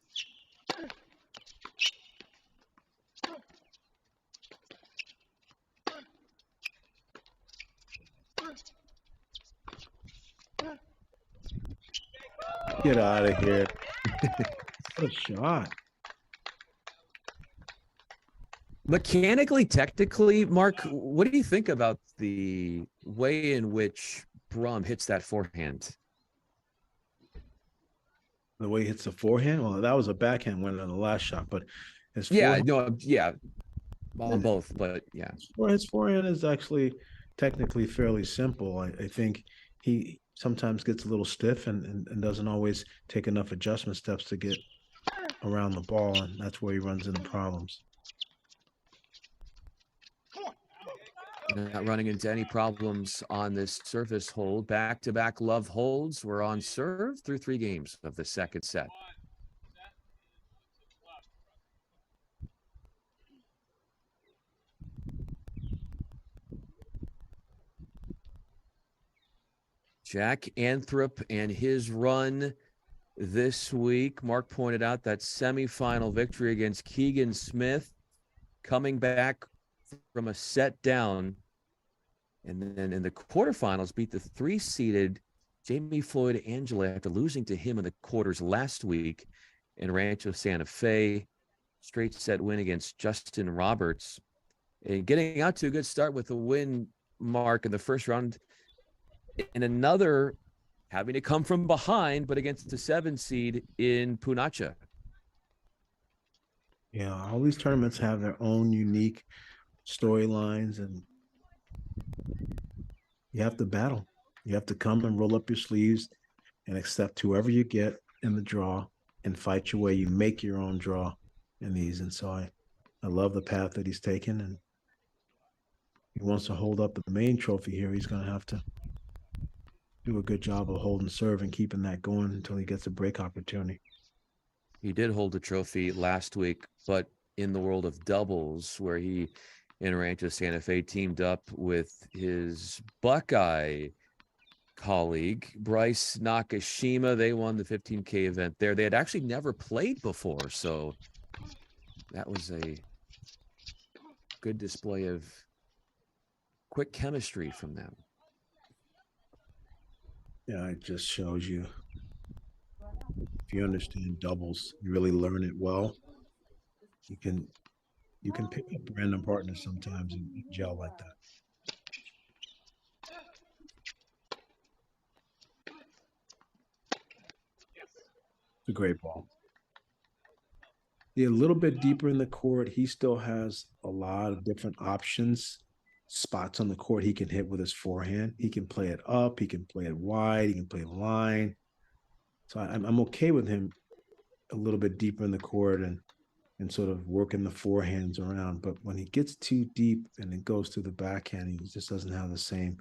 Get out of here. What a shot. Mechanically, technically, Mark, what do you think about the way in which Brumm hits that forehand? The way he hits the forehand? Well, that was a backhand winner on the last shot, but his Yeah, forehand, no, yeah, on both, but yeah. his forehand is actually technically fairly simple. I think he sometimes gets a little stiff and doesn't always take enough adjustment steps to get around the ball, and that's where he runs into problems. Not running into any problems on this service hold. Back-to-back love holds. We're on serve through 3 games of the second set. Jack Anthrop and his run this week. Mark pointed out that semifinal victory against Keegan Smith, coming back from a set down, and then in the quarterfinals beat the 3-seeded Jamie Floyd Angela after losing to him in the quarters last week in Rancho Santa Fe. Straight set win against Justin Roberts, and getting out to a good start with a win, Mark, in the first round, in another having to come from behind, but against the 7 seed in Punacha. Yeah, all these tournaments have their own unique storylines, and you have to battle. You have to come and roll up your sleeves and accept whoever you get in the draw and fight your way. You make your own draw in these. And so I love the path that he's taken, and he wants to hold up the main trophy here. He's going to have to do a good job of holding serve and keeping that going until he gets a break opportunity. He did hold the trophy last week, but in the world of doubles, where he in Rancho Santa Fe teamed up with his Buckeye colleague, Bryce Nakashima. They won the 15K event there. They had actually never played before, so that was a good display of quick chemistry from them. Yeah, it just shows you, if you understand doubles, you really learn it well. You can pick up random partners sometimes and gel like that. It's a great ball. Yeah, a little bit deeper in the court, he still has a lot of different options, spots on the court he can hit with his forehand. He can play it up, he can play it wide, he can play line. So I'm okay with him a little bit deeper in the court and sort of working the forehands around. But when he gets too deep and it goes to the backhand, he just doesn't have the same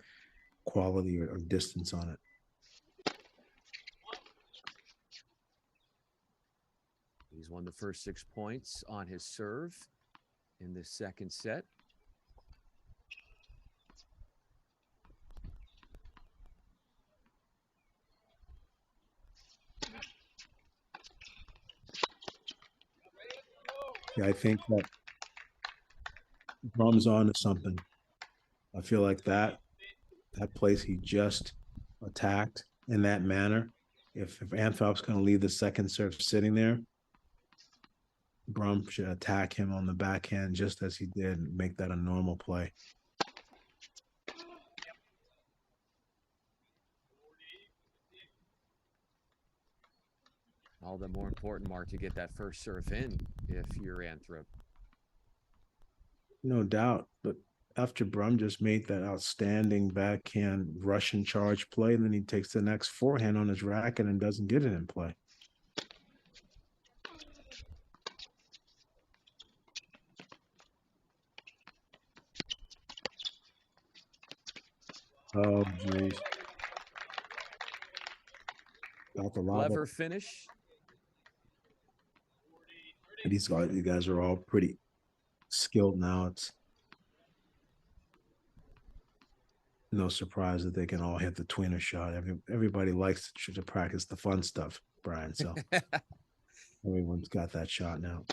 quality or distance on it. He's won the first 6 points on his serve in the second set. Yeah, I think that Brumm's on to something. I feel like that place he just attacked in that manner, if Anthrop's going to leave the second serve sitting there, Brumm should attack him on the backhand just as he did and make that a normal play. All the more important, Mark, to get that first serve in if you're Anthrop. No doubt. But after Brumm just made that outstanding backhand Russian charge play, and then he takes the next forehand on his racket and doesn't get it in play. Oh, geez. Got the lob. Clever finish. These guys are all pretty skilled now. It's no surprise that they can all hit the tweener shot. Everybody likes to practice the fun stuff, Brian. So everyone's got that shot now.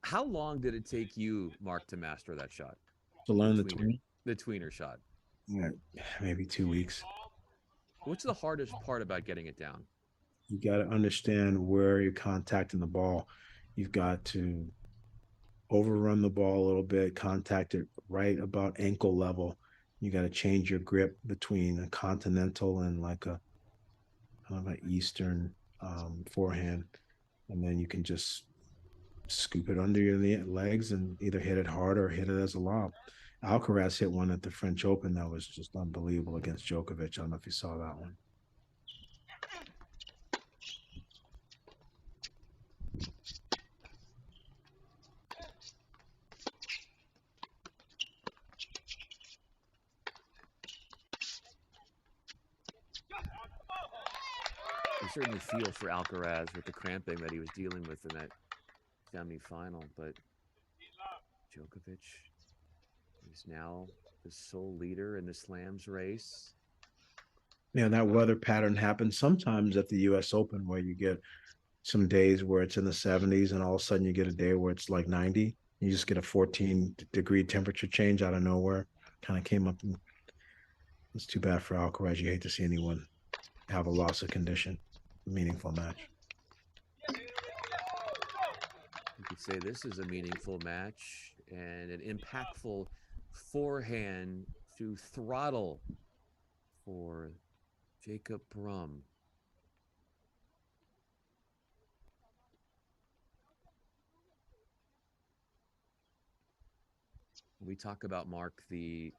How long did it take you, Mark, to master that shot? To learn the tweener? The tweener shot. Yeah, maybe 2 weeks. What's the hardest part about getting it down? You got to understand where you're contacting the ball. You've got to overrun the ball a little bit, contact it right about ankle level. You got to change your grip between a continental and like a Eastern forehand. And then you can just scoop it under your legs and either hit it hard or hit it as a lob. Alcaraz hit one at the French Open that was just unbelievable against Djokovic. I don't know if you saw that one. You certainly feel for Alcaraz with the cramping that he was dealing with in that semifinal, but Djokovic is now the sole leader in the slams race. Yeah, that weather pattern happens sometimes at the US Open where you get some days where it's in the 70s and all of a sudden you get a day where it's like 90. You just get a 14-degree temperature change out of nowhere. Kind of came up. It's too bad for Alcaraz. You hate to see anyone have a loss of condition. Meaningful match. You could say this is a meaningful match and an impactful forehand to throttle for Jacob Brumm. We talk about, Mark, the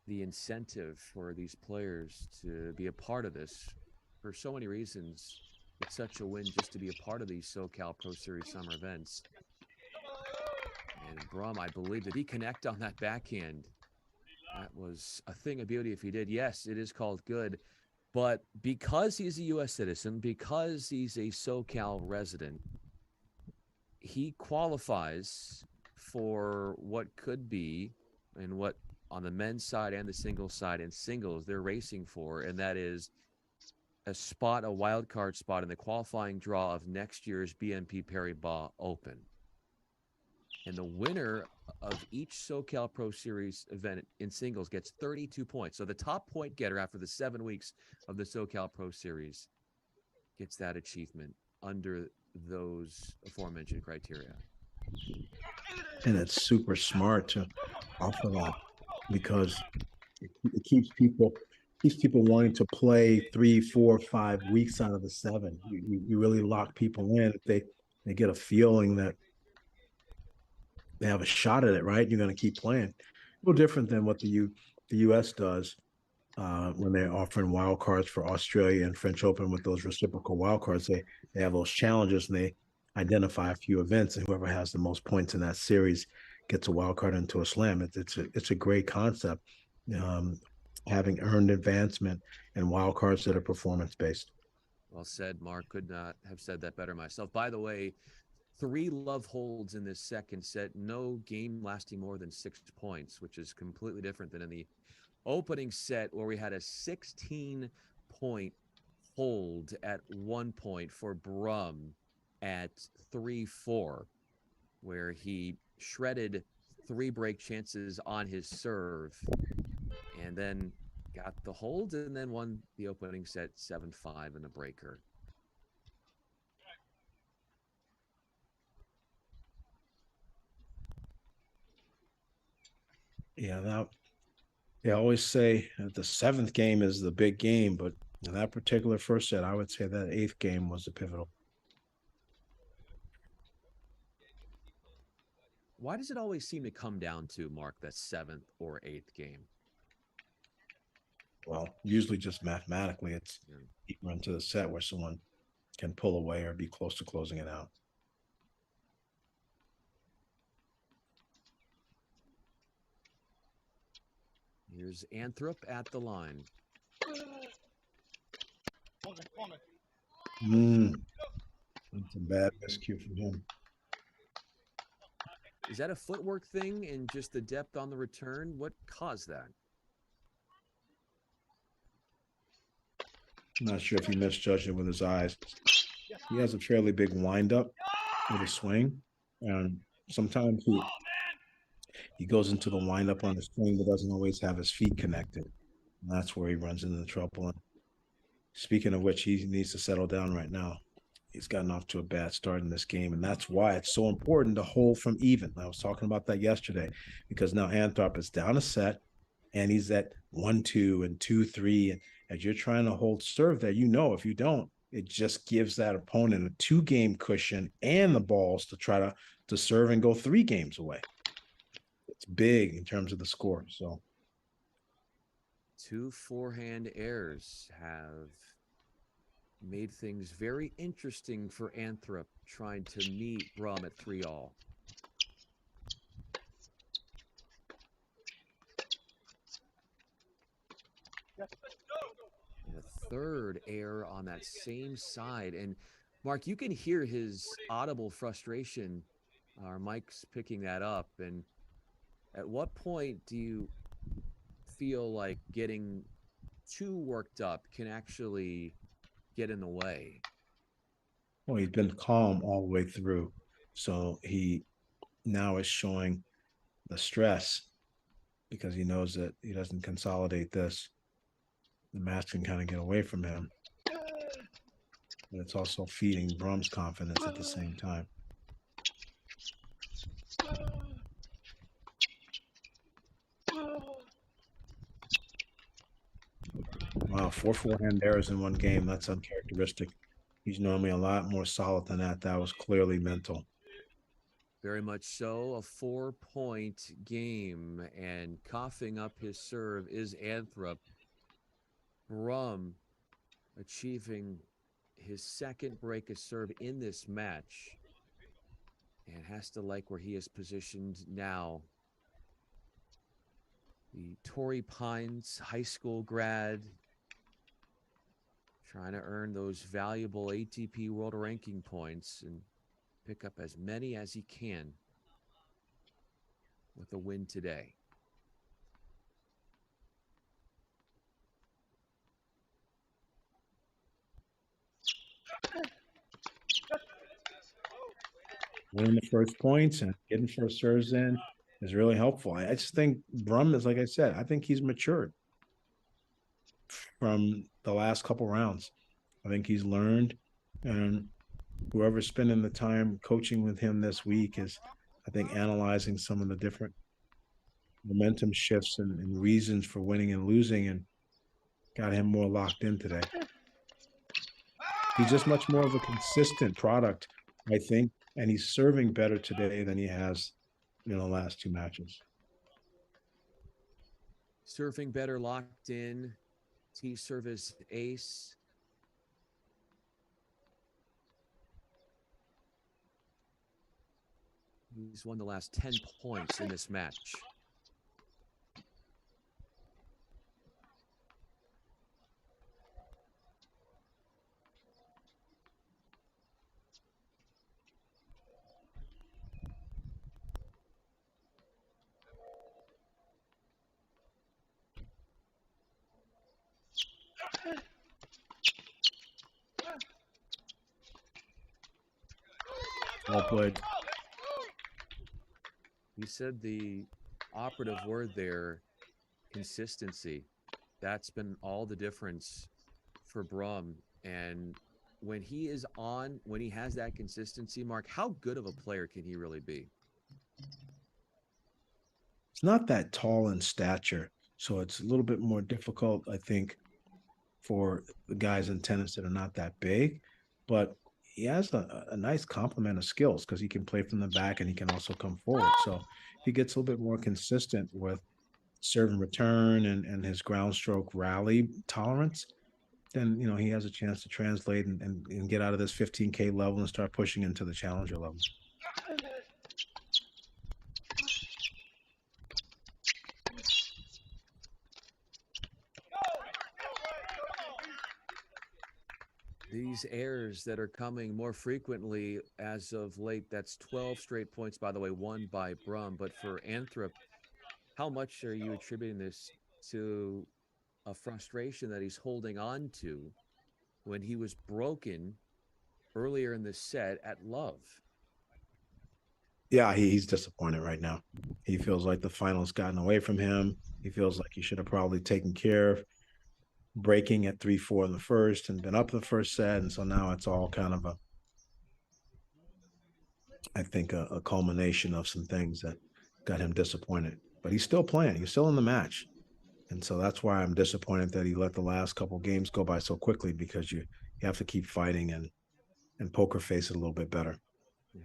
incentive for these players to be a part of this for so many reasons. It's such a win just to be a part of these SoCal Pro Series summer events. And Brumm, I believe, did he connect on that backhand? That was a thing of beauty if he did. Yes, it is called good. But because he's a U.S. citizen, because he's a SoCal resident, he qualifies for what could be and what on the men's side and the singles side and singles they're racing for, and that is a wild card spot in the qualifying draw of next year's BNP Paribas Open. And the winner of each SoCal Pro Series event in singles gets 32 points. So the top point getter after the 7 weeks of the SoCal Pro Series gets that achievement under those aforementioned criteria. And it's super smart to offer that because it keeps people wanting to play 3, 4, 5 weeks out of the 7. You really lock people in. If they get a feeling that they have a shot at it, right? You're going to keep playing. A little different than what the U.S. does when they're offering wild cards for Australia and French Open with those reciprocal wild cards. They have those challenges and they identify a few events, and whoever has the most points in that series gets a wild card into a slam. It's a great concept, having earned advancement and wild cards that are performance based. Well said, Mark. Could not have said that better myself. By the way, 3 love holds in this second set. No game lasting more than 6 points, which is completely different than in the opening set where we had a 16-point hold at one point for Brumm at 3-4, where he shredded 3 break chances on his serve and then got the hold and then won the opening set 7-5 in the breaker. Yeah, they always say that the 7th game is the big game, but in that particular first set, I would say that 8th game was the pivotal. Why does it always seem to come down to, Mark, that 7th or 8th game? Well, usually just mathematically, it's deeper into the set where someone can pull away or be close to closing it out. Here's Anthrop at the line. That's a bad miscue from him. Is that a footwork thing and just the depth on the return? What caused that? I'm not sure if he misjudged it with his eyes. He has a fairly big windup with a swing, and sometimes he goes into the windup on the swing but doesn't always have his feet connected. And that's where he runs into the trouble. And speaking of which, he needs to settle down right now. He's gotten off to a bad start in this game, and that's why it's so important to hold from even. I was talking about that yesterday because now Anthrop is down a set, and he's at 1-2 and 2-3. And as you're trying to hold serve there, if you don't, it just gives that opponent a 2-game cushion and the balls to try to serve and go 3 games away. It's big in terms of the score. So 2 forehand errors have made things very interesting for Anthrop trying to meet Brumm at 3-all. And a third error on that same side. And Mark, you can hear his audible frustration. Our Mike's picking that up. And at what point do you feel like getting too worked up can actually get in the way? Well, he's been calm all the way through. So he now is showing the stress because he knows that he doesn't consolidate this. The match can kind of get away from him. But it's also feeding Brumm's confidence at the same time. Wow, 4 forehand errors in one game. That's uncharacteristic. He's normally a lot more solid than that. That was clearly mental. Very much so. A 4-point game, and coughing up his serve is Anthrop. Brumm achieving his second break of serve in this match, and has to like where he is positioned now. The Torrey Pines high school grad trying to earn those valuable ATP World Ranking points and pick up as many as he can with a win today. Winning the first points and getting first serves in is really helpful. I just think Brumm is, like I said, I think he's matured from the last couple rounds. I think he's learned, and whoever's spending the time coaching with him this week is, I think, analyzing some of the different momentum shifts and reasons for winning and losing, and got him more locked in today. He's just much more of a consistent product, I think, and he's serving better today than he has in the last 2 matches. Serving better, locked in. T service ace. He's won the last 10 points in this match. Well played. You said the operative word there, consistency. That's been all the difference for Brumm. And when he is on, when he has that consistency, Mark, how good of a player can he really be? It's not that tall in stature, so it's a little bit more difficult, I think, for the guys in tennis that are not that big. But he has a nice complement of skills because he can play from the back and he can also come forward. So he gets a little bit more consistent with serve and return and his ground stroke rally tolerance, then, he has a chance to translate and get out of this 15K level and start pushing into the challenger level. These errors that are coming more frequently as of late, that's 12 straight points, by the way, won by Brumm. But for Anthrop, how much are you attributing this to a frustration that he's holding on to when he was broken earlier in the set at love? Yeah, he's disappointed right now. He feels like the final's gotten away from him. He feels like he should have probably taken care of breaking at 3-4 in the first and been up the first set. And so now it's all kind of I think a culmination of some things that got him disappointed. But he's still playing. He's still in the match. And so that's why I'm disappointed that he let the last couple games go by so quickly, because you have to keep fighting and poker face it a little bit better.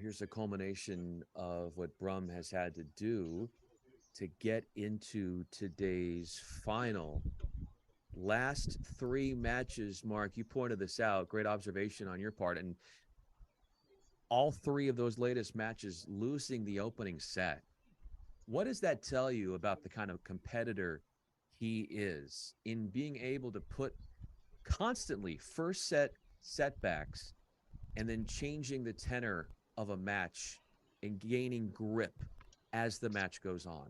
Here's a culmination of what Brumm has had to do to get into today's final. Last three matches, Mark, you pointed this out, great observation on your part, and all three of those latest matches losing the opening set. What does that tell you about the kind of competitor he is in being able to put constantly first set setbacks and then changing the tenor of a match and gaining grip as the match goes on?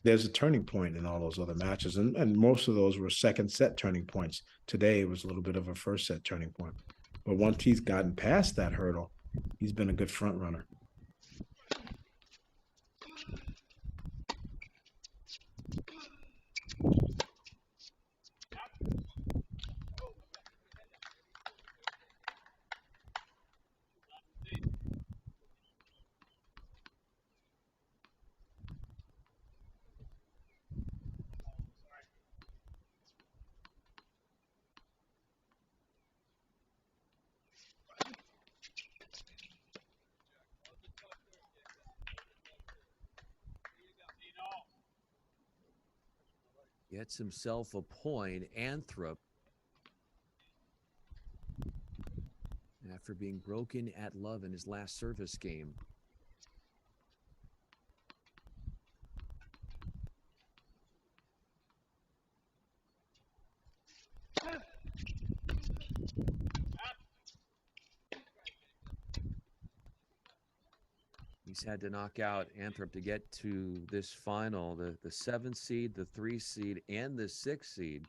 There's a turning point in all those other matches, and most of those were second set turning points. Today it was a little bit of a first set turning point. But once he's gotten past that hurdle, he's been a good front runner. Gets himself a point. Anthrop, after being broken at love in his last service game. He's had to knock out Anthrop to get to this final, the 7th seed, the 3 seed, and the 6 seed.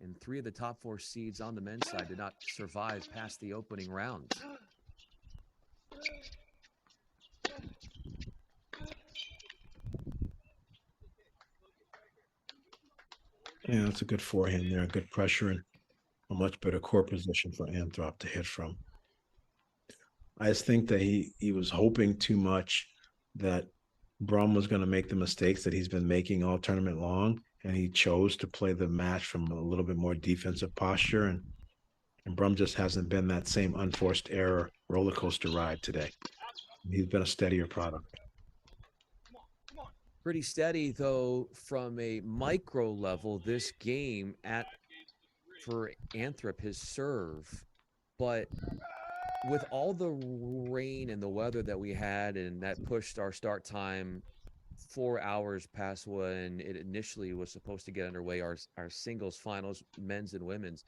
And 3 of the top 4 seeds on the men's side did not survive past the opening rounds. Yeah, it's a good forehand there, good pressure, and a much better court position for Anthrop to hit from. I just think that he was hoping too much that Brumm was going to make the mistakes that he's been making all tournament long, and he chose to play the match from a little bit more defensive posture, and Brumm just hasn't been that same unforced error roller coaster ride today. He's been a steadier product. Pretty steady, though, from a micro level, this game for Anthrop, his serve. But with all the rain and the weather that we had, and that pushed our start time 4 hours past when it initially was supposed to get underway, our singles finals, men's and women's.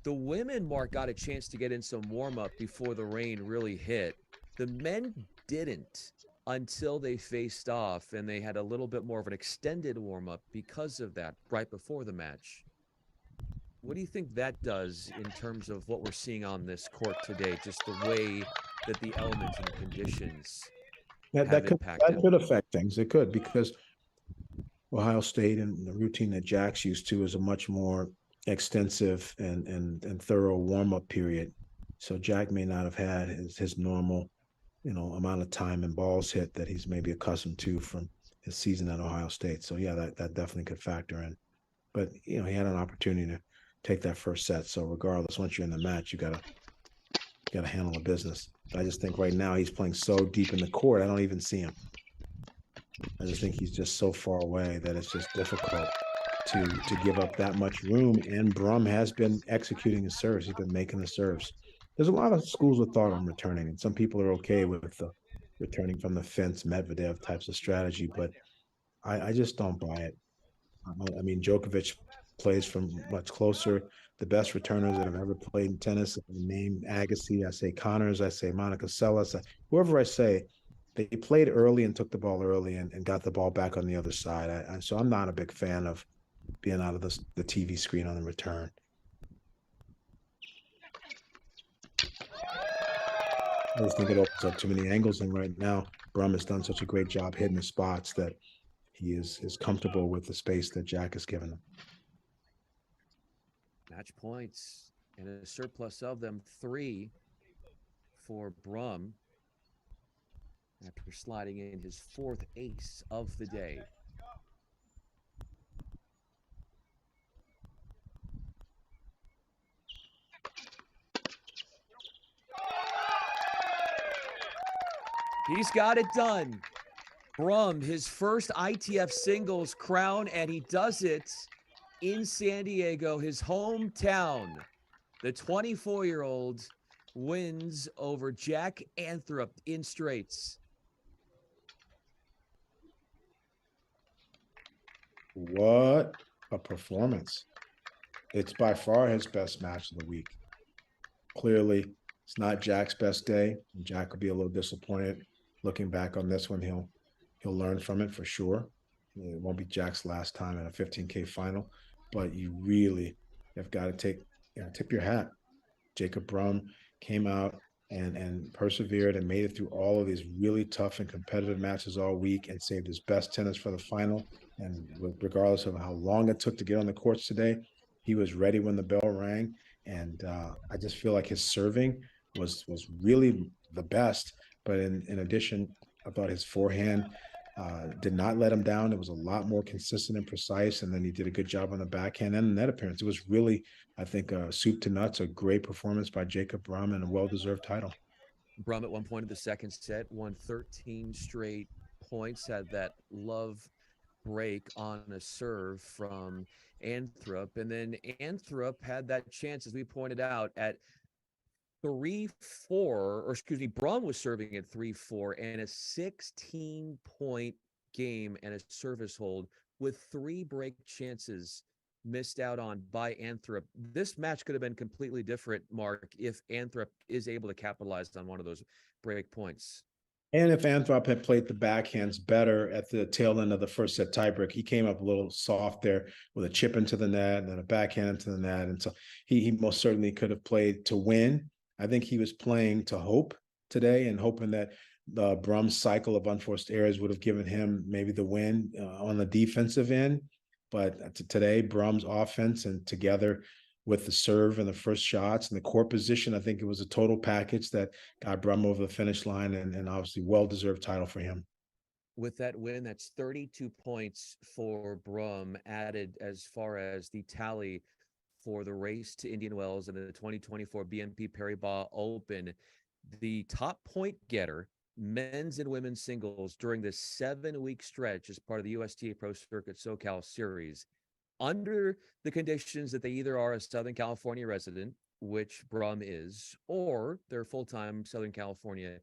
The women, Mark, got a chance to get in some warm-up before the rain really hit. The men didn't until they faced off, and they had a little bit more of an extended warm-up because of that right before the match. What do you think that does in terms of what we're seeing on this court today, just the way that the elements and the conditions That could affect things. It could, because Ohio State and the routine that Jack's used to is a much more extensive and thorough warm-up period. So Jack may not have had his normal, amount of time and balls hit that he's maybe accustomed to from his season at Ohio State. So yeah, that definitely could factor in. But he had an opportunity to take that first set. So regardless, once you're in the match, you gotta handle the business. I just think right now he's playing so deep in the court, I don't even see him. I just think he's just so far away that it's just difficult to give up that much room. And Brumm has been executing his serves. He's been making the serves. There's a lot of schools of thought on returning, and some people are okay with the returning from the fence Medvedev types of strategy, but I just don't buy it. I mean, Djokovic plays from much closer. The best returners that have ever played in tennis, if I name Agassi, I say Connors, I say Monica Seles, whoever I say, they played early and took the ball early and got the ball back on the other side. So I'm not a big fan of being out of the TV screen on the return. I just think it opens up too many angles, and right now Brumm has done such a great job hitting the spots that he is comfortable with the space that Jack has given him. Match points and a surplus of them, 3 for Brumm after sliding in his 4th ace of the day. He's got it done. Brumm, his first ITF singles crown, and he does it in San Diego, his hometown. The 24-year-old wins over Jack Anthrop in straights. What a performance. It's by far his best match of the week. Clearly, it's not Jack's best day. Jack will be a little disappointed looking back on this one. He'll learn from it for sure. It won't be Jack's last time in a 15K final, but you really have got to tip your hat. Jacob Brumm came out and persevered and made it through all of these really tough and competitive matches all week and saved his best tennis for the final. And regardless of how long it took to get on the courts today, he was ready when the bell rang. And I just feel like his serving was really the best. But in addition, I thought his forehand did not let him down. It was a lot more consistent and precise. And then he did a good job on the backhand and the net appearance. It was really, I think, soup to nuts, a great performance by Jacob Brumm and a well-deserved title. Brumm at one point of the second set won 13 straight points, had that love break on a serve from Anthrop. And then Anthrop had that chance, as we pointed out, at 3-4, or excuse me, Brumm was serving at 3-4 and a 16-point game and a service hold with 3 break chances missed out on by Anthrop. This match could have been completely different, Mark, if Anthrop is able to capitalize on one of those break points. And if Anthrop had played the backhands better at the tail end of the first set tiebreak, he came up a little soft there with a chip into the net and then a backhand into the net. And so he most certainly could have played to win. I think he was playing to hope today and hoping that the Brumm's cycle of unforced errors would have given him maybe the win on the defensive end. But today, Brumm's offense and together with the serve and the first shots and the court position, I think it was a total package that got Brumm over the finish line and obviously well-deserved title for him. With that win, that's 32 points for Brumm added as far as the tally for the race to Indian Wells and the 2024 BNP Paribas Open. The top point getter, men's and women's singles, during this 7-week stretch as part of the USTA Pro Circuit SoCal Series, under the conditions that they either are a Southern California resident, which Brumm is, or they're full-time Southern California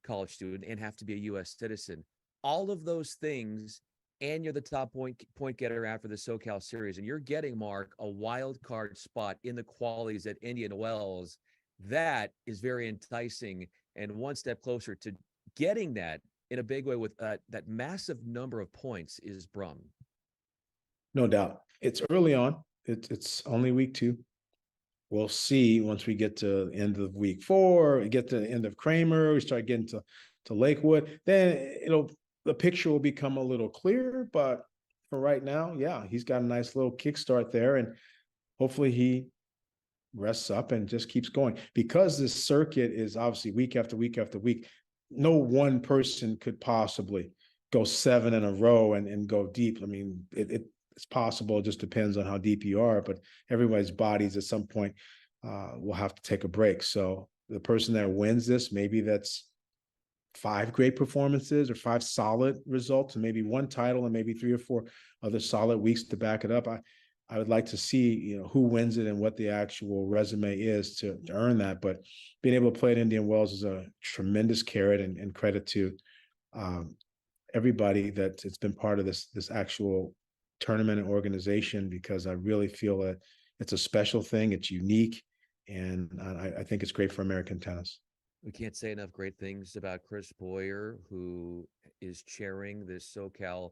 college student and have to be a U.S. citizen. All of those things, and you're the top point getter after the SoCal Series, and you're getting, Mark, a wild card spot in the qualies at Indian Wells. That is very enticing and one step closer to getting that in a big way with that massive number of points is Brumm. No doubt. It's early on. It's only week 2. We'll see once we get to the end of week 4, we get to the end of Kramer, we start getting to Lakewood, then the picture will become a little clearer. But for right now, yeah, he's got a nice little kickstart there, and hopefully he rests up and just keeps going. Because this circuit is obviously week after week after week, no one person could possibly go 7 in a row and go deep. I mean, it's possible. It just depends on how deep you are, but everybody's bodies at some point will have to take a break. So the person that wins this, maybe that's 5 great performances or 5 solid results and maybe 1 title and maybe 3 or 4 other solid weeks to back it up. I would like to see, who wins it and what the actual resume is to earn that. But being able to play at Indian Wells is a tremendous carrot and credit to everybody that it's been part of this actual tournament and organization, because I really feel that it's a special thing. It's unique. And I think it's great for American tennis. We can't say enough great things about Chris Boyer, who is chairing this SoCal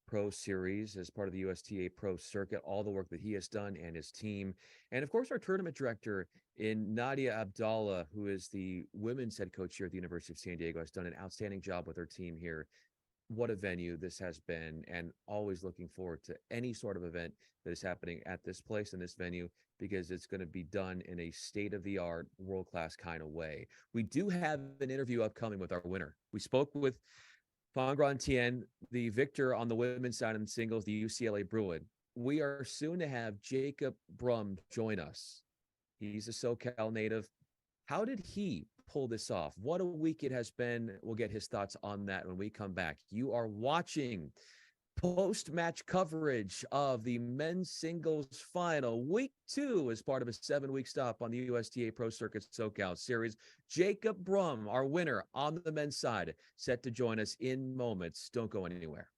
Pro Series as part of the USTA Pro Circuit, all the work that he has done and his team. And of course, our tournament director in Nadia Abdallah, who is the women's head coach here at the University of San Diego, has done an outstanding job with her team here. What a venue this has been, and always looking forward to any sort of event that is happening at this place and this venue, because it's going to be done in a state-of-the-art, world-class kind of way. We do have an interview upcoming with our winner. We spoke with Fangran Tien, the victor on the women's side in singles, the UCLA Bruin. We are soon to have Jacob Brumm join us. He's a SoCal native. How did he pull this off? What a week it has been. We'll get his thoughts on that when we come back. You are watching post-match coverage of the men's singles final, week 2, as part of a 7-week stop on the USTA Pro Circuit SoCal Series. Jacob Brumm, our winner on the men's side, set to join us in moments. Don't go anywhere.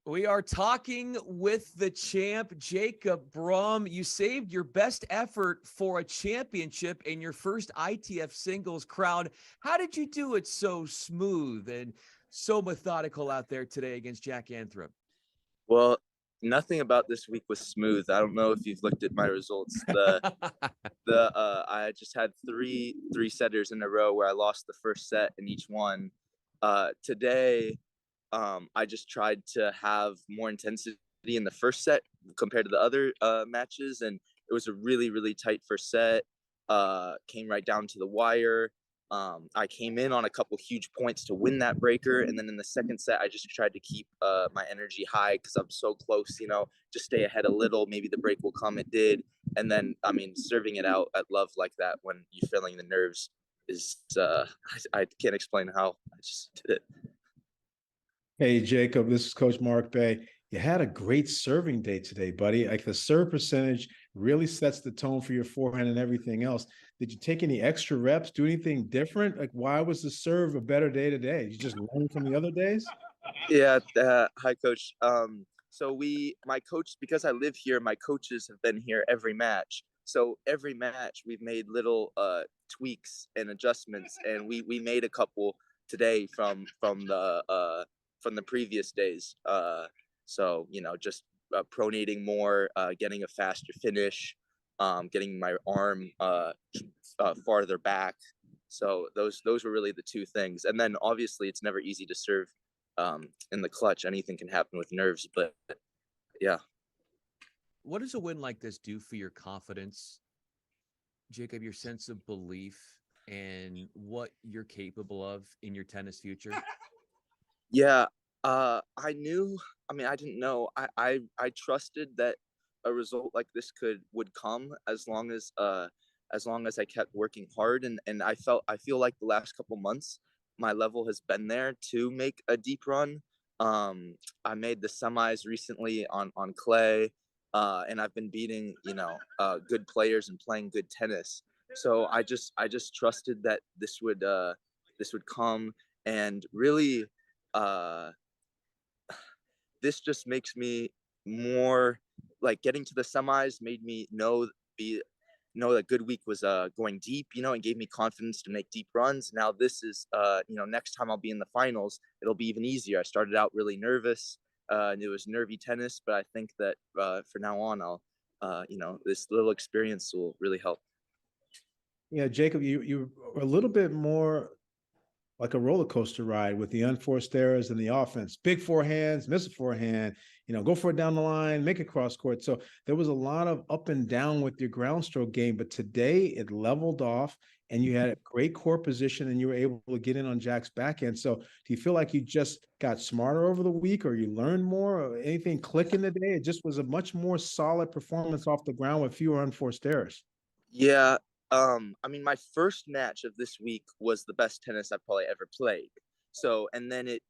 We are talking with the champ, Jacob Brumm. You saved your best effort for a championship in your first ITF singles crown. How did you do it so smooth and so methodical out there today against Jack Anthrop? Well, nothing about this week was smooth. I don't know if you've looked at my results. I just had three setters in a row where I lost the first set in each one. Today, I just tried to have more intensity in the first set compared to the other matches, and it was a really, really tight first set. Came right down to the wire. I came in on a couple huge points to win that breaker, and then in the second set, I just tried to keep my energy high because I'm so close. Just stay ahead a little. Maybe the break will come. It did, and then serving it out at love like that when you're feeling the nerves is I can't explain how. I just did it. Hey, Jacob, this is Coach Mark Bay. You had a great serving day today, buddy. Like the serve percentage really sets the tone for your forehand and everything else. Did you take any extra reps, do anything different? Like, why was the serve a better day today? Did you just learn from the other days? Yeah. Hi, Coach. So my coach, because I live here, my coaches have been here every match. So every match we've made little tweaks and adjustments, and we made a couple today from the previous days. So just pronating more, getting a faster finish, getting my arm farther back. So those were really the two things. And then obviously it's never easy to serve in the clutch. Anything can happen with nerves, but yeah. What does a win like this do for your confidence, Jacob, your sense of belief and what you're capable of in your tennis future? Yeah, I knew. I didn't know. I trusted that a result like this would come as long as I kept working hard, and I feel like the last couple months my level has been there to make a deep run. I made the semis recently on clay, and I've been beating good players and playing good tennis. So I just trusted that this would come, and really. This just makes me more like getting to the semis made me know that good week was going deep, and gave me confidence to make deep runs. Now this is next time I'll be in the finals, it'll be even easier. I started out really nervous, and it was nervy tennis, but I think that for now on I'll this little experience will really help. Yeah, Jacob, you were a little bit more like a roller coaster ride with the unforced errors and the offense. Big forehands, miss a forehand, go for it down the line, make it cross court. So there was a lot of up and down with your ground stroke game, but today it leveled off and you had a great core position and you were able to get in on Jack's backhand. So do you feel like you just got smarter over the week, or you learned more, or anything clicking today? It just was a much more solid performance off the ground with fewer unforced errors. Yeah. My first match of this week was the best tennis I've probably ever played. So, and then it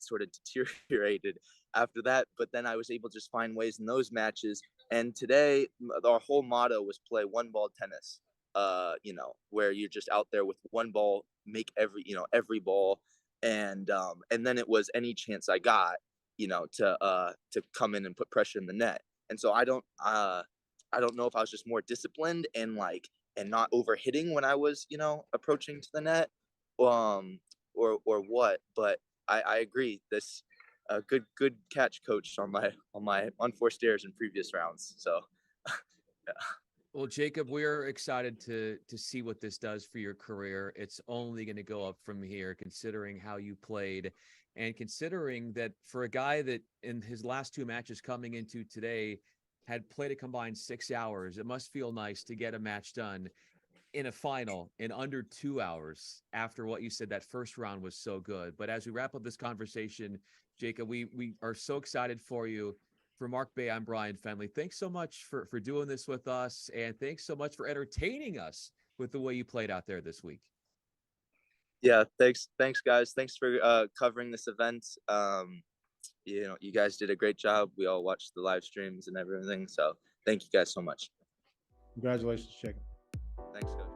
sort of deteriorated after that. But then I was able to just find ways in those matches. And today, our whole motto was play one ball tennis. Where you're just out there with one ball, make every ball, and then it was any chance I got, to come in and put pressure in the net. And so I don't know if I was just more disciplined and not overhitting when I was, approaching to the net, or what. But I agree. This good catch, coach, on my unforced errors in previous rounds. So, yeah. Well, Jacob, we're excited to see what this does for your career. It's only going to go up from here, considering how you played, and considering that for a guy that in his last two matches coming into today had played a combined 6 hours, it must feel nice to get a match done in a final in under 2 hours after what you said. That first round was so good. But as we wrap up this conversation, Jacob, we are so excited for you. For Mark Bay, I'm Brian Fenley. Thanks so much for doing this with us, and thanks so much for entertaining us with the way you played out there this week. Yeah, thanks guys. Thanks for covering this event. You guys did a great job. We all watched the live streams and everything. So thank you guys so much. Congratulations, Jacob. Thanks, Coach.